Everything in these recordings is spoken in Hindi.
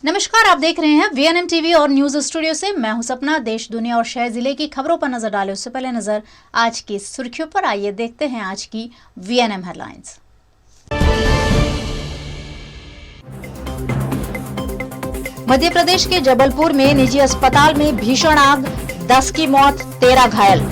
नमस्कार, आप देख रहे हैं वीएनएम टीवी और न्यूज स्टूडियो से मैं हूं सपना। देश दुनिया और शहर जिले की खबरों पर नजर डालें उससे पहले नजर आज की सुर्खियों पर। आइए देखते हैं आज की वीएनएम हेडलाइंस। मध्य प्रदेश के जबलपुर में निजी अस्पताल में भीषण आग, 10 की मौत, 13 घायल।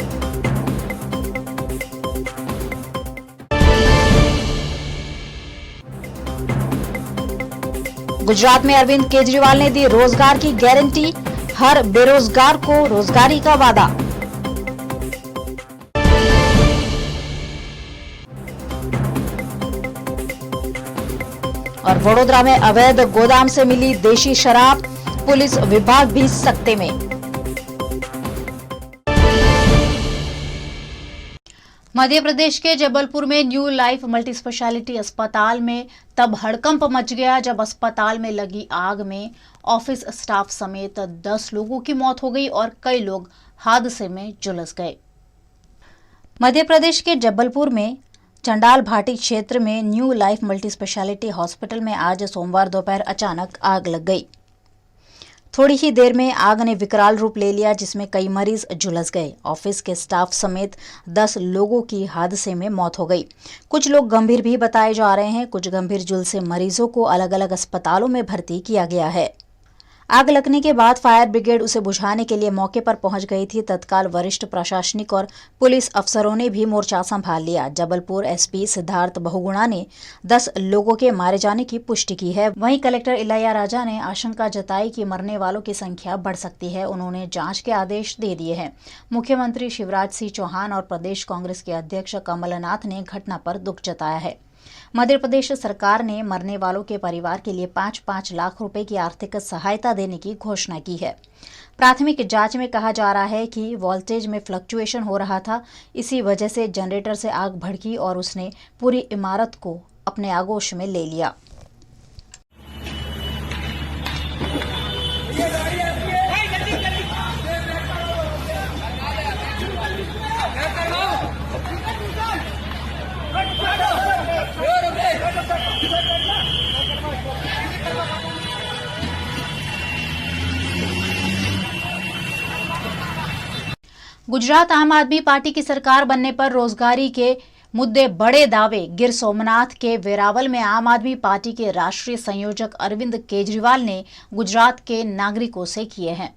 गुजरात में अरविंद केजरीवाल ने दी रोजगार की गारंटी, हर बेरोजगार को रोजगारी का वादा। और वडोदरा में अवैध गोदाम से मिली देशी शराब, पुलिस विभाग भी सख्ते में। मध्य प्रदेश के जबलपुर में न्यू लाइफ मल्टी स्पेशलिटी अस्पताल में तब हड़कंप मच गया जब अस्पताल में लगी आग में ऑफिस स्टाफ समेत 10 लोगों की मौत हो गई और कई लोग हादसे में झुलस गए। मध्य प्रदेश के जबलपुर में चंडाल भाटी क्षेत्र में new life multi speciality hospital में आज सोमवार दोपहर अचानक आग लग गई। थोड़ी ही देर में आग ने विकराल रूप ले लिया जिसमें कई मरीज झुलस गए। ऑफिस के स्टाफ समेत 10 लोगों की हादसे में मौत हो गई। कुछ लोग गंभीर भी बताए जा रहे हैं। कुछ गंभीर झुलसे मरीजों को अलग अलग अस्पतालों में भर्ती किया गया है। आग लगने के बाद फायर ब्रिगेड उसे बुझाने के लिए मौके पर पहुंच गई थी। तत्काल वरिष्ठ प्रशासनिक और पुलिस अफसरों ने भी मोर्चा संभाल लिया। जबलपुर एसपी सिद्धार्थ बहुगुणा ने 10 लोगों के मारे जाने की पुष्टि की है। वहीं कलेक्टर इलैया राजा ने आशंका जताई कि मरने वालों की संख्या बढ़ सकती है। उन्होंने जांच के आदेश दे दिए हैं। मुख्यमंत्री शिवराज सिंह चौहान और प्रदेश कांग्रेस के अध्यक्ष कमलनाथ ने घटना पर दुख जताया है। मध्य प्रदेश सरकार ने मरने वालों के परिवार के लिए 5-5 लाख रुपए की आर्थिक सहायता देने की घोषणा की है। प्राथमिक जांच में कहा जा रहा है कि वोल्टेज में फ्लक्चुएशन हो रहा था। इसी वजह से जनरेटर से आग भड़की और उसने पूरी इमारत को अपने आगोश में ले लिया। गुजरात आम आदमी पार्टी की सरकार बनने पर रोजगारी के मुद्दे बड़े दावे। गिर सोमनाथ के वेरावल में आम आदमी पार्टी के राष्ट्रीय संयोजक अरविंद केजरीवाल ने गुजरात के नागरिकों से किए हैं।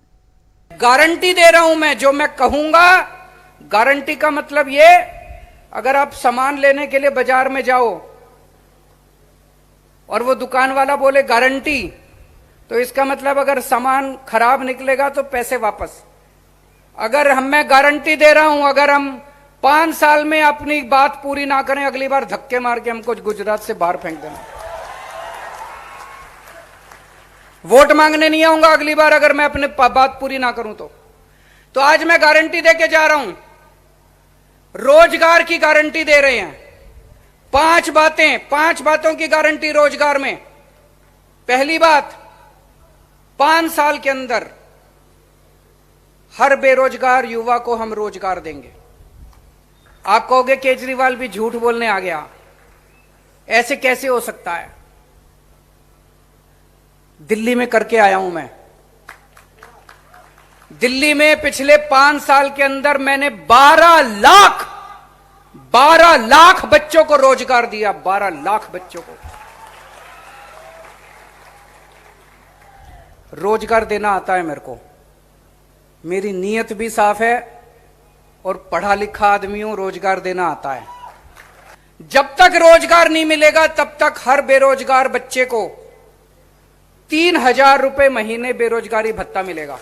गारंटी दे रहा हूं मैं, जो मैं कहूंगा गारंटी का मतलब ये, अगर आप सामान लेने के लिए बाजार में जाओ और वो दुकान वाला बोले गारंटी, तो इसका मतलब अगर सामान खराब निकलेगा तो पैसे वापस। अगर मैं गारंटी दे रहा हूं, अगर हम 5 साल में अपनी बात पूरी ना करें, अगली बार धक्के मार के हमको गुजरात से बाहर फेंक देना। वोट मांगने नहीं आऊंगा अगली बार अगर मैं अपनी बात पूरी ना करूं तो आज मैं गारंटी दे के जा रहा हूं। रोजगार की गारंटी दे रहे हैं। 5 बातों की गारंटी रोजगार में। पहली बात, 5 साल के अंदर हर बेरोजगार युवा को हम रोजगार देंगे। आप कहोगे केजरीवाल भी झूठ बोलने आ गया, ऐसे कैसे हो सकता है? दिल्ली में करके आया हूं मैं। दिल्ली में पिछले 5 साल के अंदर मैंने 12 लाख बच्चों को रोजगार दिया। 12 लाख बच्चों को रोजगार देना आता है मेरे को। मेरी नीयत भी साफ है और पढ़ा लिखा आदमी हूं, रोजगार देना आता है। जब तक रोजगार नहीं मिलेगा तब तक हर बेरोजगार बच्चे को 3,000 रुपए महीने बेरोजगारी भत्ता मिलेगा।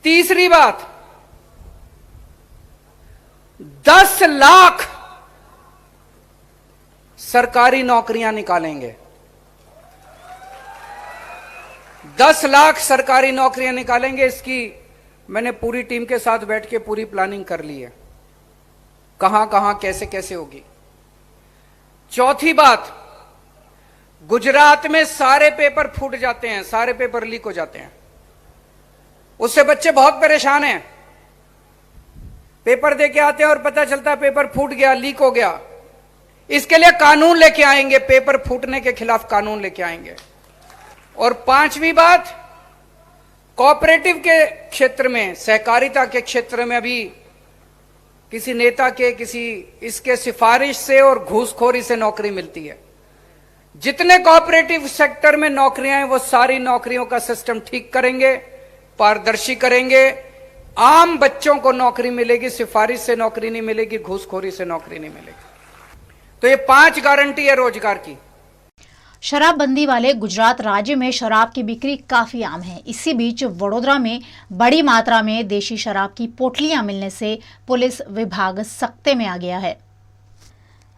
तीसरी बात, 10 लाख सरकारी नौकरियां निकालेंगे। 10 लाख सरकारी नौकरियां निकालेंगे। इसकी मैंने पूरी टीम के साथ बैठ के पूरी प्लानिंग कर ली है, कहां कहां कैसे कैसे होगी। चौथी बात, गुजरात में सारे पेपर फूट जाते हैं, सारे पेपर लीक हो जाते हैं। उससे बच्चे बहुत परेशान हैं। पेपर दे के आते हैं और पता चलता है पेपर फूट गया, लीक हो गया। इसके लिए कानून लेके आएंगे, पेपर फूटने के खिलाफ कानून लेके आएंगे। और पांचवी बात, कोऑपरेटिव के क्षेत्र में, सहकारिता के क्षेत्र में अभी किसी नेता के किसी इसके सिफारिश से और घूसखोरी से नौकरी मिलती है। जितने कोऑपरेटिव सेक्टर में नौकरियां हैं वो सारी नौकरियों का सिस्टम ठीक करेंगे, पारदर्शी करेंगे। आम बच्चों को नौकरी मिलेगी, सिफारिश से नौकरी नहीं मिलेगी, घूसखोरी से नौकरी नहीं मिलेगी। तो ये 5 गारंटी है रोजगार की। शराबबंदी वाले गुजरात राज्य में शराब की बिक्री काफी आम है। इसी बीच वडोदरा में बड़ी मात्रा में देशी शराब की पोटलियां मिलने से पुलिस विभाग सख्ते में आ गया है।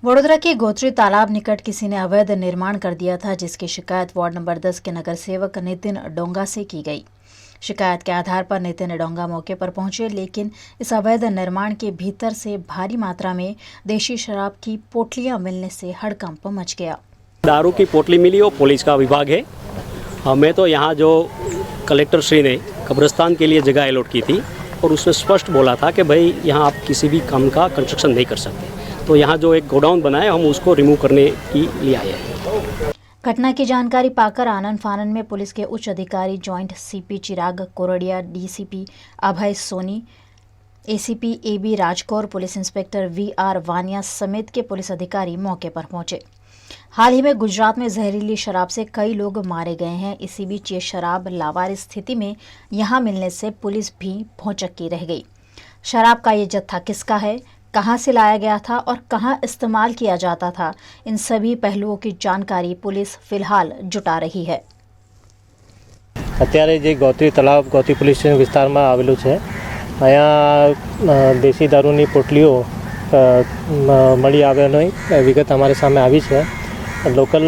वडोदरा के गोत्री तालाब निकट किसी ने अवैध निर्माण कर दिया था, जिसकी शिकायत वार्ड नंबर 10 के नगर सेवक नितिन डोंगा से की गई। शिकायत के आधार पर नितिन डोंगा मौके पर पहुंचे, लेकिन इस अवैध निर्माण के भीतर से भारी मात्रा में देशी शराब की पोटलियां मिलने से हड़कंप मच गया। दारू की पोटली मिली, वो पुलिस का विभाग है। हमें तो यहाँ जो कलेक्टर श्री ने कब्रिस्तान के लिए जगह अलॉट की थी और उसमें स्पष्ट बोला था कि भाई यहाँ आप किसी भी काम का कंस्ट्रक्शन नहीं कर सकते। तो यहाँ जो एक गोडाउन बनाए हम उसको रिमूव करने के लिए आए हैं। घटना की जानकारी पाकर आनन फानन में पुलिस के उच्च अधिकारी joint CP Chirag Kordia, DCP Abhay Soni, ACP AB Rajkaur, police inspector VR Vania समेत के पुलिस अधिकारी मौके पर पहुंचे। हाल ही में गुजरात में जहरीली शराब से कई लोग मारे गए हैं। इसी बीच ये शराब लावारिस स्थिति में यहां मिलने से पुलिस भी भौचक्की रह गई। शराब का ये जत्था किसका है, कहां से लाया गया था और कहां इस्तेमाल किया जाता था, इन सभी पहलुओं की जानकारी पुलिस फिलहाल जुटा रही है। અત્યારે જે ગોત્રી તળાવ ગોત્રી પોલીસ સ્ટેશન વિસ્તારમાં આવેલું છે, અહીંયા દેશી દારૂની પોટલીઓ મળી આવ્યાની વિગત અમારી સામે આવી છે। લોકલ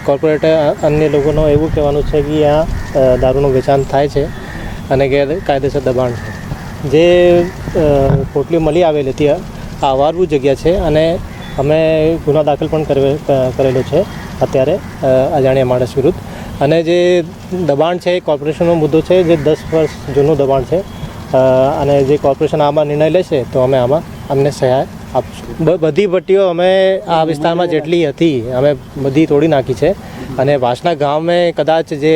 કોર્પોરેટ અન્ય લોકોનો એવું કહેવાનું છે કે અહીંયા દારૂનું વેચાણ થાય છે અને ગેરકાયદેસર દબાણ છે। જે પોટલીઓ મળી આવેલી હતી આ અવારવું જગ્યા છે અને અમે ગુનો દાખલ પણ કરેલો છે અત્યારે અજાણ્યા માણસ વિરુદ્ધ। અને જે દબાણ છે એ કોર્પોરેશનનો મુદ્દો છે, જે 10 વર્ષ જૂનું દબાણ છે અને જે કોર્પોરેશન આમાં નિર્ણય લેશે તો અમે આમાં અમને સહાય આપશું। બધી ભટ્ટીઓ અમે આ વિસ્તારમાં જેટલી હતી અમે બધી તોડી નાખી છે અને વાસણા ગામમાં કદાચ જે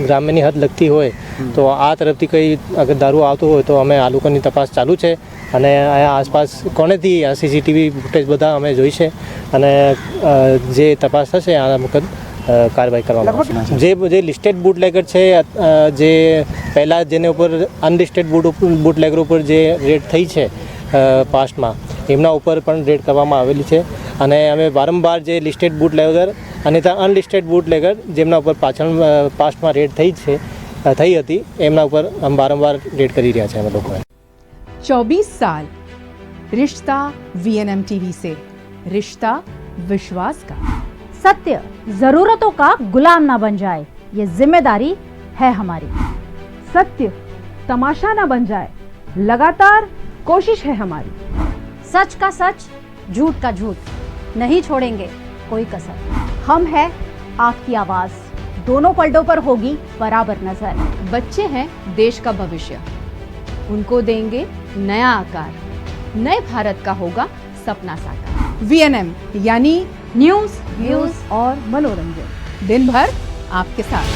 ગ્રામ્યની હદ લગતી હોય તો આ તરફથી કંઈ અગર દારૂ આવતો હોય તો અમે આ લોકોની તપાસ ચાલુ છે અને અહીંયા આસપાસ કોનેથી સીસીટીવી ફૂટેજ બધા અમે જોઈ છે અને જે તપાસ થશે આના મુકદ કાર્યવાહી કરવામાં આવશે। જે લિસ્ટેડ બુટલેગર છે, જે પહેલાં જેને ઉપર અનલિસ્ટેડ બુટલેગર ઉપર જે રેડ થઈ છે પાસ્ટમાં, એમના ઉપર પણ રેડ કરવામાં આવેલી છે અને અમે વારંવાર જે લિસ્ટેડ બુટલેગર અને અનલિસ્ટેડ બુટલેગર જેમના ઉપર પાસ્ટમાં રેડ થઈ હતી એમના ઉપર અમે વારંવાર રેડ કરી રહ્યા છે અમે લોકોએ। 24 साल रिश्ता वीएनएम टीवी से, रिश्ता विश्वास का। सत्य जरूरतों का गुलाम ना बन जाए, ये जिम्मेदारी है हमारी। सत्य तमाशा ना बन जाए, लगातार कोशिश है हमारी। सच का सच, झूठ का झूठ, नहीं छोड़ेंगे कोई कसर। हम है आपकी आवाज, दोनों पलटों पर होगी बराबर नजर। बच्चे हैं देश का भविष्य, उनको देंगे नया आकार, नए भारत का होगा सपना साकार। वीएनएम यानी न्यूज, व्यूज और मनोरंजन, दिन भर आपके साथ।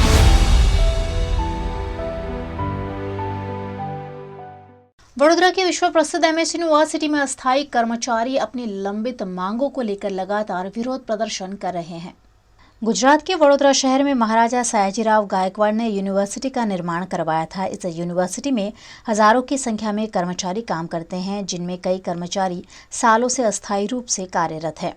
वडोदरा के विश्व प्रसिद्ध एमएस यूनिवर्सिटी में अस्थायी कर्मचारी अपनी लंबित मांगों को लेकर लगातार विरोध प्रदर्शन कर रहे हैं। गुजरात के वडोदरा शहर में महाराजा सयाजीराव गायकवाड़ ने यूनिवर्सिटी का निर्माण करवाया था। इस यूनिवर्सिटी में हजारों की संख्या में कर्मचारी काम करते हैं, जिनमें कई कर्मचारी सालों से अस्थायी रूप से कार्यरत है।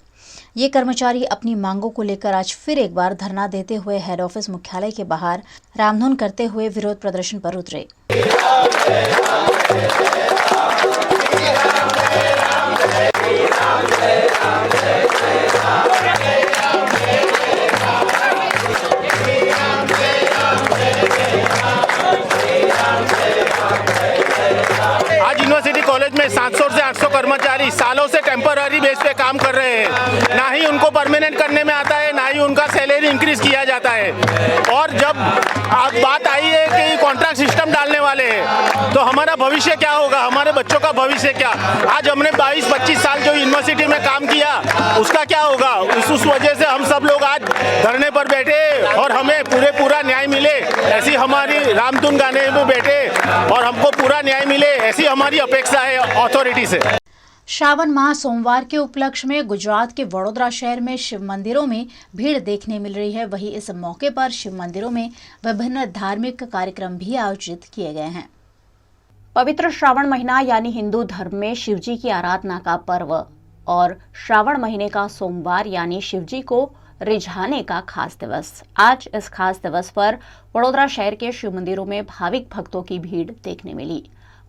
ये कर्मचारी अपनी मांगों को लेकर आज फिर एक बार धरना देते हुए हेड ऑफिस मुख्यालय के बाहर रामधुन करते हुए विरोध प्रदर्शन पर उतरे। आज यूनिवर्सिटी कॉलेज में 700 से 800 कर्मचारी सालों से टेम्पर टेम्पररी बेस पे काम कर रहे हैं, ना ही उनको परमानेंट करने में आता है, ना ही उनका सैलरी इंक्रीज किया जाता है। और जब आज बात आई है कि कॉन्ट्रैक्ट सिस्टम डालने वाले हैं, तो हमारा भविष्य क्या होगा, हमारे बच्चों का भविष्य क्या। आज हमने 22-25 साल जो यूनिवर्सिटी में काम किया उसका क्या होगा। उस वजह से हम सब लोग आज धरने पर बैठे और हमें पूरा न्याय मिले ऐसी हमारी रामधुन गाने में बैठे और हमको पूरा न्याय मिले ऐसी हमारी अपेक्षा है अथॉरिटी से। श्रावण माह सोमवार के उपलक्ष्य में गुजरात के वडोदरा शहर में शिव मंदिरों में भीड़ देखने मिल रही है। वहीं इस मौके पर शिव मंदिरों में विभिन्न धार्मिक कार्यक्रम भी आयोजित किए गए हैं। पवित्र श्रावण महीना यानी हिंदू धर्म में शिवजी की आराधना का पर्व और श्रावण महीने का सोमवार यानी शिवजी को रिझाने का खास दिवस। आज इस खास दिवस पर वडोदरा शहर के शिव मंदिरों में भाविक भक्तों की भीड़ देखने मिली।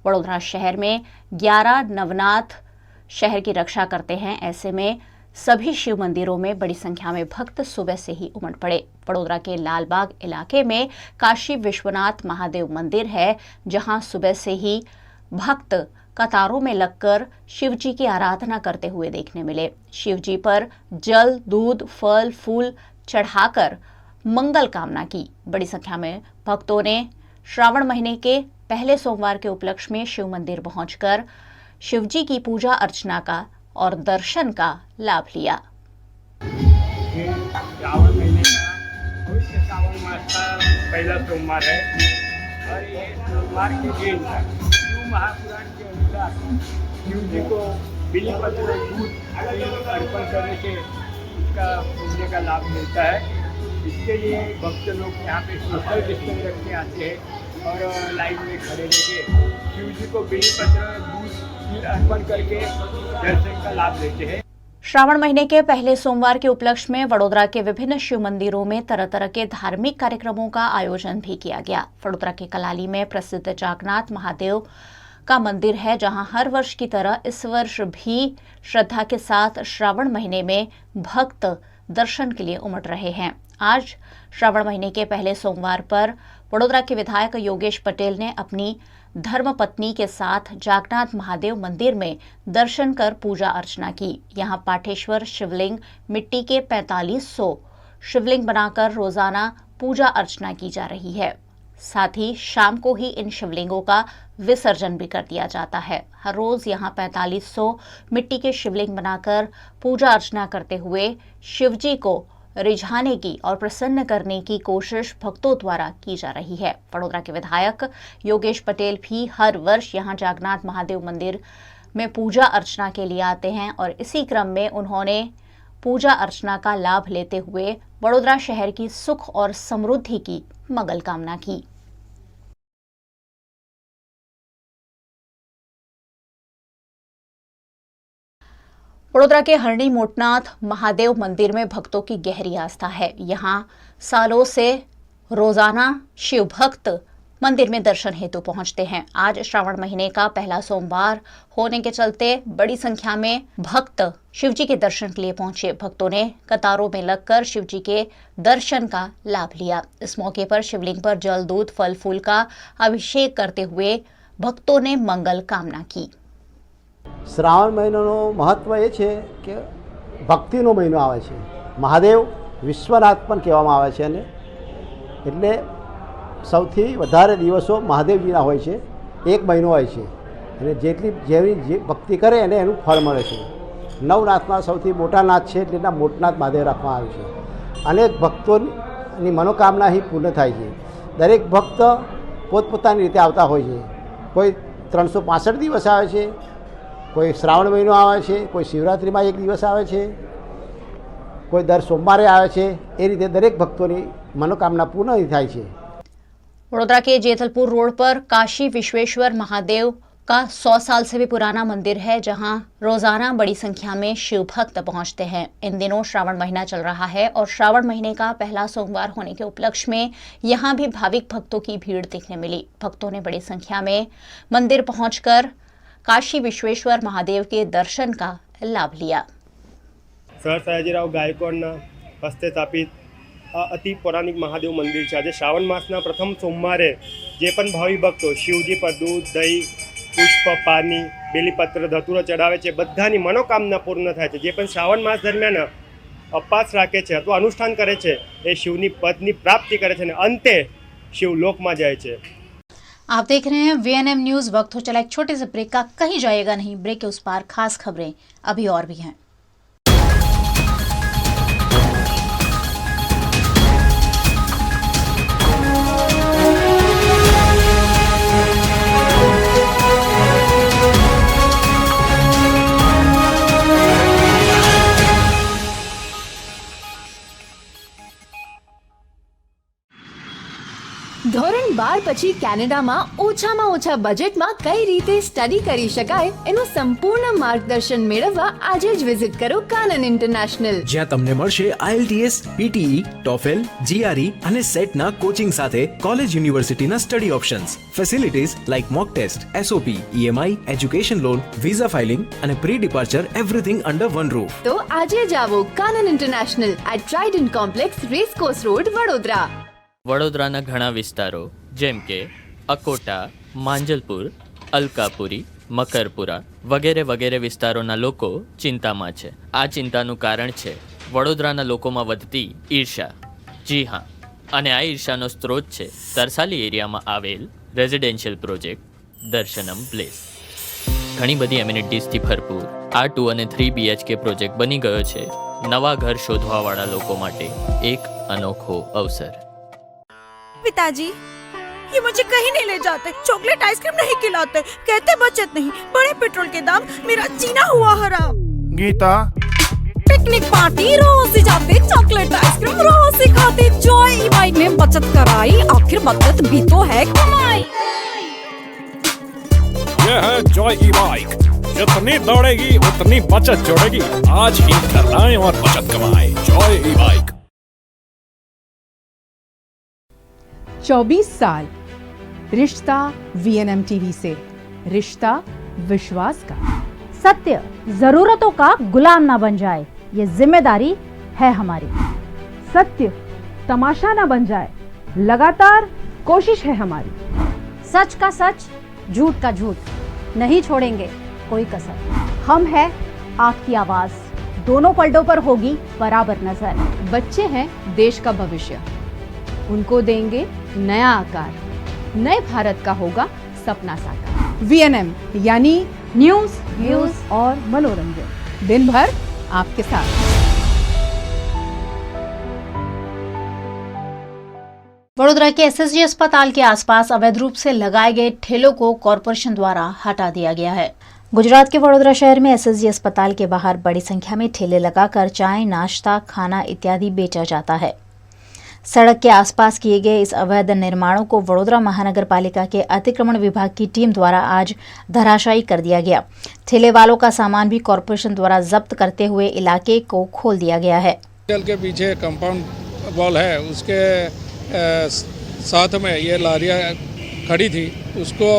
वडोदरा शहर में 11 नवनाथ शहर की रक्षा करते हैं। ऐसे में सभी शिव मंदिरों में बड़ी संख्या में भक्त सुबह से ही उमड़ पड़े। वडोदरा के लालबाग इलाके में काशी विश्वनाथ महादेव मंदिर है, जहां सुबह से ही भक्त कतारों में लगकर शिवजी की आराधना करते हुए देखने मिले। शिवजी पर जल, दूध, फल, फूल चढ़ाकर मंगल कामना की। बड़ी संख्या में भक्तों ने श्रावण महीने के पहले सोमवार के उपलक्ष्य में शिव मंदिर पहुंचकर शिवजी की पूजा अर्चना का और दर्शन का लाभ लिया। श्रावण महीने का पवित्र श्रावण मास का पहला सोमवार है और ये सोमवार के दिन शिव महापुराण के अनुसार शिव जी को बिलीपत्र दूध अर्पण करने से उसका पुण्य का लाभ मिलता है। इसके लिए भक्त लोग यहाँ पे सोशल डिस्टेंस रख के आते हैं और लाइन में खड़े रहकर शिव जी को बिलीपत्र दूध अर्पण करके दर्शन का लाभ लेते हैं। श्रावण महीने के पहले सोमवार के उपलक्ष्य में वडोदरा के विभिन्न शिव मंदिरों में तरह तरह के धार्मिक कार्यक्रमों का आयोजन भी किया गया। वडोदरा के कलाली में प्रसिद्ध जागनाथ महादेव का मंदिर है, जहां हर वर्ष की तरह इस वर्ष भी श्रद्धा के साथ श्रावण महीने में भक्त दर्शन के लिए उमड़ रहे हैं। आज श्रावण महीने के पहले सोमवार पर वडोदरा के विधायक योगेश पटेल ने अपनी धर्मपत्नी के साथ जागनाथ महादेव मंदिर में दर्शन कर पूजा अर्चना की। यहां पाठेश्वर शिवलिंग मिट्टी के 4500 शिवलिंग बनाकर रोजाना पूजा अर्चना की जा रही है। साथ ही शाम को ही इन शिवलिंगों का विसर्जन भी कर दिया जाता है। हर रोज यहां 4500 मिट्टी के शिवलिंग बनाकर पूजा अर्चना करते हुए शिवजी को रिझाने की और प्रसन्न करने की कोशिश भक्तों द्वारा की जा रही है। वडोदरा के विधायक योगेश पटेल भी हर वर्ष यहां जागनाथ महादेव मंदिर में पूजा अर्चना के लिए आते हैं और इसी क्रम में उन्होंने पूजा अर्चना का लाभ लेते हुए वडोदरा शहर की सुख और समृद्धि की मंगल कामना की। वडोदरा के हरणी मोटनाथ महादेव मंदिर में भक्तों की गहरी आस्था है। यहां सालों से रोजाना शिव भक्त मंदिर में दर्शन हेतु पहुंचते हैं। आज श्रावण महीने का पहला सोमवार होने के चलते बड़ी संख्या में भक्त शिवजी के दर्शन के लिए पहुंचे। भक्तों ने कतारों में लगकर शिवजी के दर्शन का लाभ लिया। इस मौके पर शिवलिंग पर जल, दूध, फल, फूल का अभिषेक करते हुए भक्तों ने मंगल कामना की। श्रावण મહિનાનો મહત્વ એ છે કે ભક્તિનો મહિનો આવે છે। મહાદેવ વિશ્વનાથ પણ કહેવામાં આવે છે અને એટલે સૌથી વધારે દિવસો મહાદેવજીના હોય છે। એક મહિનો હોય છે અને જેવી ભક્તિ કરે એને એનું ફળ મળે છે। નવનાથમાં સૌથી મોટા નાથ છે એટલે મોટનાથ મહાદેવ રાખવામાં આવ્યું છે। અનેક ભક્તોની મનોકામના અહીં પૂર્ણ થાય છે। દરેક ભક્ત પોતપોતાની રીતે આવતા હોય છે। કોઈ 365 દિવસ આવે છે, कोई श्रावण महीनो आवे छे, कोई शिवरात्रि में एक दिवस आवे छे, कोई दर सोमवारे आवे छे। ए रीते दरेक भक्तोनी मनोकामना पूर्ण थाय छे। वडोदरा के जेतलपुर रोड पर काशी विश्वेश्वर महादेव का 100 साल से भी पुराना मंदिर है, जहां रोजाना बड़ी संख्या में शिव भक्त पहुंचते हैं। इन दिनों श्रावण महीना चल रहा है और श्रावण महीने का पहला सोमवार होने के उपलक्ष्य में यहां भी भाविक भक्तों की भीड़ देखने मिली। भक्तों ने बड़ी संख्या में मंदिर पहुंचकर काशी विश्वेश्वर महादेव के दर्शन का लाभ लिया। सर सयाजीराव गायकवाडना हस्ते स्थापित अति पौराणिक महादेव मंदिर है। आज श्रावण मासना प्रथम सोमवारे जे पण भावी भक्तो शिवजी पर दूध, दही, પુષ્પ પાની બેલીપત્ર ધતુરો ચડાવે છે, બધાની મનોકામના પૂર્ણ થાય છે. જે પણ શ્રાવણ માસ દરમિયાન અપવાસ રાખે છે અથવા અનુષ્ઠાન કરે છે એ શિવની પદની પ્રાપ્તિ કરે છે અને અંતે शिवलोकમાં જાય છે. आप देख रहे हैं VNM न्यूज. वक्त हो चला एक छोटे से ब्रेक का. कहीं जाएगा नहीं. ब्रेक के उस पार खास खबरें अभी और भी हैं. ધોરણ 12 પછી કેનેડામાં ઓછામાં ઓછા બજેટમાં કઈ રીતે સ્ટડી કરી શકાય એનું સંપૂર્ણ માર્ગદર્શન મેળવવા આજે જ વિઝિટ કરો કાનન ઇન્ટરનેશનલ, જ્યાં તમને મળશે IELTS, PTE, TOEFL, GRE અને સેટના કોચિંગ સાથે કોલેજ યુનિવર્સિટીના study options, facilities like mock test, SOP, EMI, education loan, visa filing અને pre departure everything under one roof. તો આજે જ આવો Kanan international at Trident complex, racecourse road, Vadodara. વડોદરાના ઘણા વિસ્તારો જેમ કે અકોટા, માંજલપુર, અલકાપુરી, મકરપુરા વગેરે વગેરે વિસ્તારોના લોકો ચિંતામાં છે. આ ચિંતાનું કારણ છે વડોદરાના લોકોમાં વધતી ઈર્ષા. જી હા, અને આ ઈર્ષાનો સ્ત્રોત છે તરસાલી એરિયામાં આવેલ રેઝિડેન્શિયલ પ્રોજેક્ટ દર્શનમ પ્લેસ. ઘણી બધી એમિનિટીઝથી ભરપૂર આ 2 અને 3 BHK પ્રોજેક્ટ બની ગયો છે નવા ઘર શોધવાવાળા લોકો માટે એક અનોખો અવસર. पिताजी, ये मुझे कहीं नहीं ले जाते, चॉकलेट आइसक्रीम नहीं खिलाते, कहते बचत नहीं, बड़े पेट्रोल के दाम, मेरा जीना हुआ हराम. गीता, पिकनिक पार्टी रोज से जाते, चॉकलेट आइसक्रीम रोज से खाते, जॉय ई बाइक में बचत कराई, आखिर बचत भी तो है कमाई. ये है जॉय ई बाइक, जितनी दौड़ेगी उतनी बचत जोड़ेगी. आज ही कराएं और बचत कमाएं. जॉय ई बाइक. 24 साल रिश्ता VNM TV से, रिश्ता विश्वास का. सत्य जरूरतों का गुलाम ना बन जाए, ये जिम्मेदारी है हमारी. सत्य तमाशा ना बन जाए, लगातार कोशिश है हमारी. सच का सच, झूठ का झूठ, नहीं छोड़ेंगे कोई कसर. हम है आपकी आवाज, दोनों पलटों पर होगी बराबर नजर. बच्चे हैं देश का भविष्य, उनको देंगे नया आकार, नए भारत का होगा सपना साकार. VNM यानी न्यूज, व्यूज और मनोरंजन, दिन भर आपके साथ. वडोदरा के SSG अस्पताल के आसपास अवैध रूप से लगाए गए ठेलों को कॉरपोरेशन द्वारा हटा दिया गया है. गुजरात के वडोदरा शहर में SSG अस्पताल के बाहर बड़ी संख्या में ठेले लगाकर चाय, नाश्ता, खाना इत्यादि बेचा जाता है. सड़क के आसपास किए गए इस अवैध निर्माणों को वडोदरा महानगर पालिका के अतिक्रमण विभाग की टीम द्वारा आज धराशायी कर दिया गया. ठेले वालों का सामान भी कॉरपोरेशन द्वारा जब्त करते हुए इलाके को खोल दिया गया है. के पीछे कंपाउंड वॉल है, उसके साथ में ये लारियाँ खड़ी थी, उसको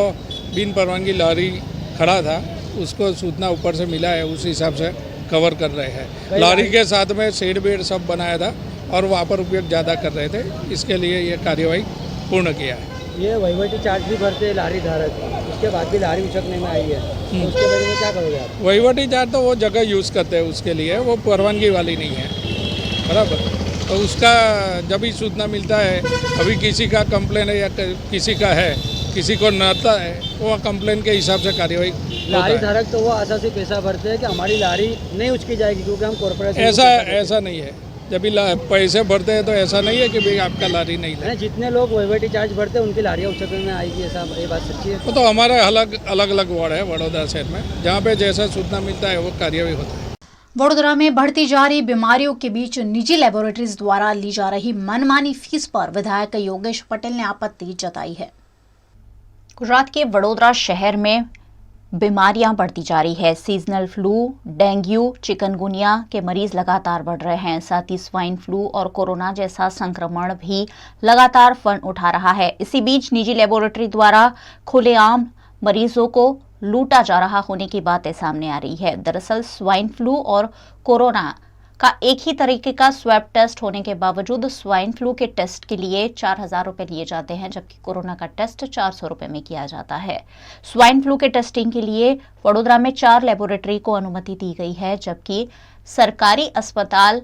बिन परवानगी लारी खड़ा था, उसको सूचना ऊपर से मिला है, उस हिसाब से कवर कर रहे हैं. लारी के साथ में शेड बेड सब बनाया था और वहाँ पर उपयोग ज़्यादा कर रहे थे, इसके लिए ये कार्यवाही पूर्ण किया है. ये वहीवटी चार्ज भी भरते लारी धारक, उसके बाद भी लारी उचकने में आई है, तो उसके बारे में क्या करोगे आप? वहीवटी चार्ज तो वो जगह यूज़ करते हैं, उसके लिए वो परवानगी वाली नहीं है, बराबर. तो उसका जब भी सूचना मिलता है, अभी किसी का कंप्लेन है या किसी का है, किसी को नड़ता है, वो कंप्लेन के हिसाब से कार्यवाही. लारी धारक तो वो आसासी पैसा भरते हैं कि हमारी लारी नहीं उचकी जाएगी क्योंकि हम कॉर्पोरेशन. ऐसा नहीं है. जब भी पैसे भरते हैं तो ऐसा नहीं है कि भाई आपका लारी नहीं है. जितने लोग वहीवटी चार्ज भरते हैं उनकी लारियाँ उचकने में आएगी, ऐसा ये बात सच्ची है? वो तो हमारा अलग अलग वार्ड है वडोदरा शहर में, जहाँ पे जैसा सूचना मिलता है वो कार्यवाही होता है. वडोदरा में बढ़ती जा रही बीमारियों के बीच निजी लेबोरेटरीज द्वारा ली जा रही मनमानी फीस पर विधायक योगेश पटेल ने आपत्ति जताई है. गुजरात के वडोदरा शहर में बीमारियां बढ़ती जा रही है. सीजनल फ्लू, डेंगू, चिकनगुनिया के मरीज लगातार बढ़ रहे हैं. साथ ही स्वाइन फ्लू और कोरोना जैसा संक्रमण भी लगातार फन उठा रहा है. इसी बीच निजी लेबोरेटरी द्वारा खुलेआम मरीजों को लूटा जा रहा होने की बातें सामने आ रही है. दरअसल स्वाइन फ्लू और कोरोना का एक ही तरीके का स्वैब टेस्ट होने के बावजूद स्वाइन फ्लू के टेस्ट के लिए 4,000 रुपए लिए जाते हैं, जबकि कोरोना का टेस्ट 400 रुपए में किया जाता है। स्वाइन फ्लू के टेस्टिंग के लिए वडोदरा में 4 लेबोरेटरी को अनुमति दी गई है, जबकि सरकारी अस्पताल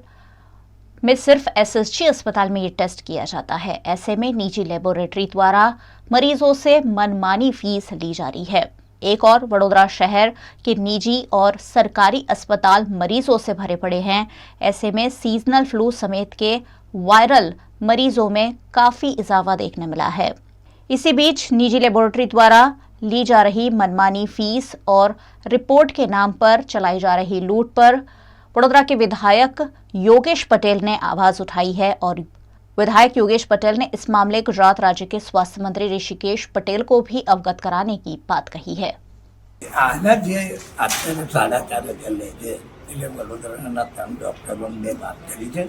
में सिर्फ एसएसजी अस्पताल में ये टेस्ट किया जाता है। ऐसे में निजी लेबोरेटरी द्वारा मरीजों से मनमानी फीस ली जा रही है। एक और वडोदरा शहर के निजी और सरकारी अस्पताल मरीजों से भरे पड़े हैं। ऐसे में सीजनल फ्लू समेत के वायरल मरीजों में काफी इजाफा देखने मिला है। इसी बीच निजी लेबोरेटरी द्वारा ली जा रही मनमानी फीस और रिपोर्ट के नाम पर चलाई जा रही लूट पर वडोदरा के विधायक योगेश पटेल ने आवाज उठाई है और विधायक योगेश पटेल ने इस मामले गुजरात राज्य के स्वास्थ्य मंत्री ऋषिकेश पटेल को भी अवगत कराने की बात कही है। आना जे અત્યારે 4.5 લે છે એટલે વડોદરાના 3 ડોક્ટરોને વાત કરી છે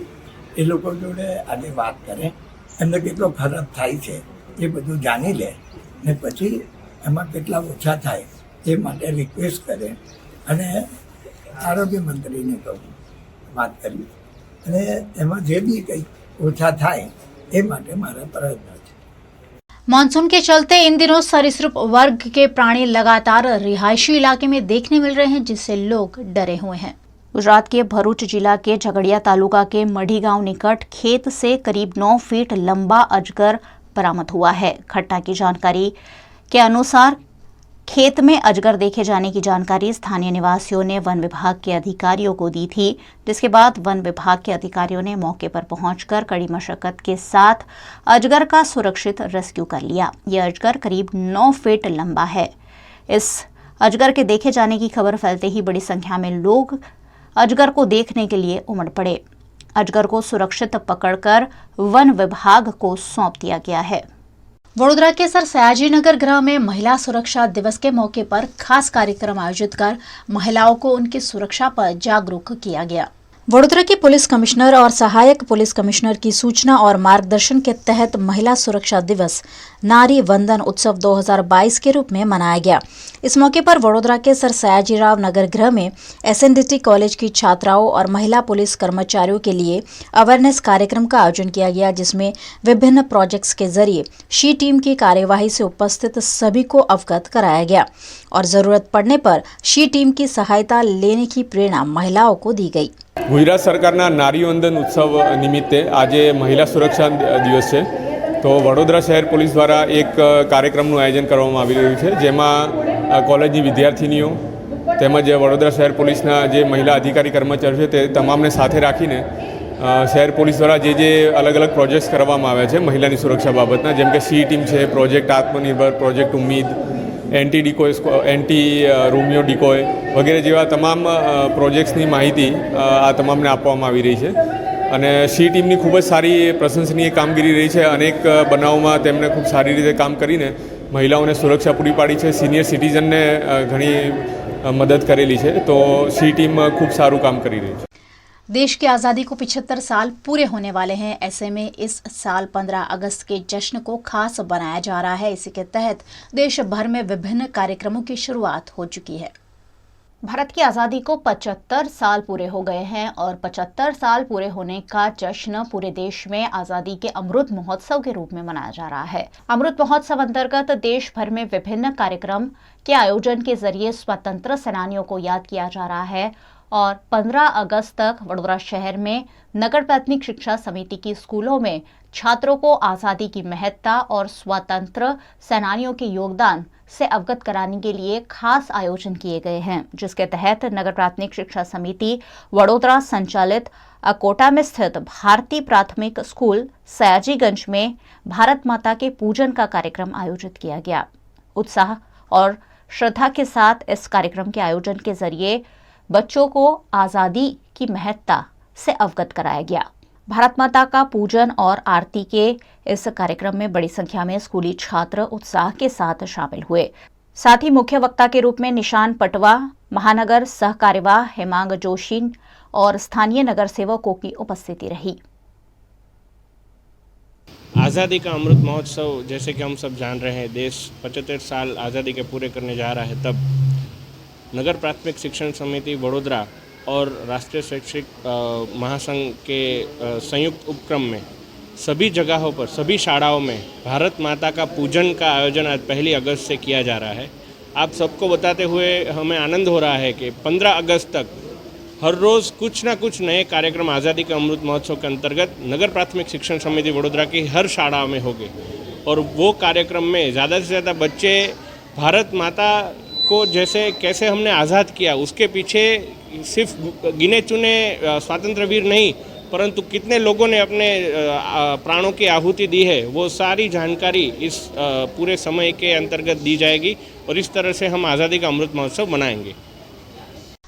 એ લોકો જોડે આજે વાત કરે એમને કેટલો ખરાબ થાય છે એ બધું જાણી લે ને પછી એમાં કેટલા ઓછા થાય એ માટે રિક્વેસ્ટ કરે અને આરોગ્ય મંત્રીને કહું વાત કરી અને એમાં જે બી કંઈ ઓછા થાય એ માટે મારા પ્રયત્ન છે। मानसून के चलते इन दिनों सरीसृप वर्ग के प्राणी लगातार रिहायशी इलाके में देखने मिल रहे हैं, जिससे लोग डरे हुए हैं। गुजरात के भरूच जिला के झगड़िया तालुका के मढ़ी गांव निकट खेत से करीब 9 फीट लंबा अजगर बरामद हुआ है। घटना की जानकारी के अनुसार खेत में अजगर देखे जाने की जानकारी स्थानीय निवासियों ने वन विभाग के अधिकारियों को दी थी, जिसके बाद वन विभाग के अधिकारियों ने मौके पर पहुंचकर कड़ी मशक्कत के साथ अजगर का सुरक्षित रेस्क्यू कर लिया। यह अजगर करीब 9 फीट लंबा है। इस अजगर के देखे जाने की खबर फैलते ही बड़ी संख्या में लोग अजगर को देखने के लिए उमड़ पड़े। अजगर को सुरक्षित पकड़कर वन विभाग को सौंप दिया गया है। वडोदरा के सर सयाजी नगर गृह में महिला सुरक्षा दिवस के मौके पर खास कार्यक्रम आयोजित कर महिलाओं को उनकी सुरक्षा पर जागरूक किया गया। वडोदरा के पुलिस कमिश्नर और सहायक पुलिस कमिश्नर की सूचना और मार्गदर्शन के तहत महिला सुरक्षा दिवस नारी वंदन उत्सव 2022 के रूप में मनाया गया। इस मौके पर वडोदरा के सर सयाजीराव नगर गृह में एसएनडीटी कॉलेज की छात्राओं और महिला पुलिस कर्मचारियों के लिए अवेयरनेस कार्यक्रम का आयोजन किया गया, जिसमें विभिन्न प्रोजेक्ट्स के जरिए शी टीम की कार्यवाही से उपस्थित सभी को अवगत कराया गया और जरूरत पड़ने पर शी टीम की सहायता लेने की प्रेरणा महिलाओं को दी गई। गुजरात सरकारना नारी वंदन उत्सव निमित्ते आज महिला सुरक्षा दिवस है, तो वडोदरा शहर पुलिस द्वारा एक कार्यक्रमનું આયોજન કરવામાં આવી રહ્યું છે, જેમાં કોલેજની વિદ્યાર્થીનીઓ તેમજ વડોદરા શહેર પોલીસના જે મહિલા અધિકારી કર્મચારીઓ છે તે તમામને સાથે રાખીને શહેર પોલીસ દ્વારા જે અલગ અલગ પ્રોજેક્ટ્સ કરવામાં આવ્યા છે મહિલાની સુરક્ષા બાબતના, જેમ કે સી ટીમ છે, પ્રોજેક્ટ આત્મનિર્ભર, પ્રોજેક્ટ ઉમ્મીદ, એન્ટી ડિકોય, એન્ટી રોમિયો ડિકોય વગેરે જેવા તમામ પ્રોજેક્ટ્સની માહિતી આ તમામને આપવામાં આવી રહી છે અને સી ટીમની ખૂબ જ સારી પ્રશંસનીય કામગીરી રહી છે। અનેક બનાવોમાં તેમણે ખૂબ સારી રીતે કામ કરીને મહિલાઓને સુરક્ષા પૂરી પાડી છે, સિનિયર સિટીઝનને ઘણી મદદ કરેલી છે, તો સી ટીમ ખૂબ સારું काम કરી રહી છે। देश की आज़ादी को 75 साल पूरे होने वाले हैं। ऐसे में इस साल 15 अगस्त के जश्न को खास बनाया जा रहा है। इसी के तहत देश भर में विभिन्न कार्यक्रमों की शुरुआत हो चुकी है। भारत की आज़ादी को 75 साल पूरे हो गए हैं और 75 साल पूरे होने का जश्न पूरे देश में आज़ादी के अमृत महोत्सव के रूप में मनाया जा रहा है। अमृत महोत्सव अंतर्गत देश भर में विभिन्न कार्यक्रम के आयोजन के जरिए स्वतंत्र सेनानियों को याद किया जा रहा है और 15 अगस्त तक वडोदरा शहर में नगर प्राथमिक शिक्षा समिति की स्कूलों में छात्रों को आज़ादी की महत्ता और स्वतंत्र सेनानियों के योगदान से अवगत कराने के लिए खास आयोजन किए गए हैं, जिसके तहत नगर प्राथमिक शिक्षा समिति वडोदरा संचालित अकोटा में स्थित भारतीय प्राथमिक स्कूल सयाजीगंज में भारत माता के पूजन का कार्यक्रम आयोजित किया गया। उत्साह और श्रद्धा के साथ इस कार्यक्रम के आयोजन के जरिए बच्चों को आज़ादी की महत्ता से अवगत कराया गया। भारत माता का पूजन और आरती के इस कार्यक्रम में बड़ी संख्या में स्कूली छात्र उत्साह के साथ शामिल हुए। साथ ही मुख्य वक्ता के रूप में निशान पटवा, महानगर सह कार्यवाह हेमांग जोशी और स्थानीय नगर सेवकों की उपस्थिति रही। आज़ादी का अमृत महोत्सव, जैसे कि हम सब जान रहे हैं, देश 75 साल आज़ादी के पूरे करने जा रहा है, तब नगर प्राथमिक शिक्षण समिति वडोदरा और राष्ट्रीय शैक्षिक महासंघ के संयुक्त उपक्रम में सभी जगहों पर, सभी शालाओं में भारत माता का पूजन का आयोजन आज 1 अगस्त से किया जा रहा है। आप सबको बताते हुए हमें आनंद हो रहा है कि 15 अगस्त तक हर रोज़ कुछ ना कुछ नए कार्यक्रम आज़ादी के अमृत महोत्सव के अंतर्गत नगर प्राथमिक शिक्षण समिति वडोदरा की हर शाला में होंगे और वो कार्यक्रम में ज़्यादा से ज़्यादा बच्चे भारत माता को जैसे कैसे हमने आज़ाद किया उसके पीछे सिर्फ गिने चुने स्वतंत्र वीर नहीं परंतु कितने लोगों ने अपने प्राणों की आहुति दी है वो सारी जानकारी इस पूरे समय के अंतर्गत दी जाएगी और इस तरह से हम आज़ादी का अमृत महोत्सव मनाएंगे।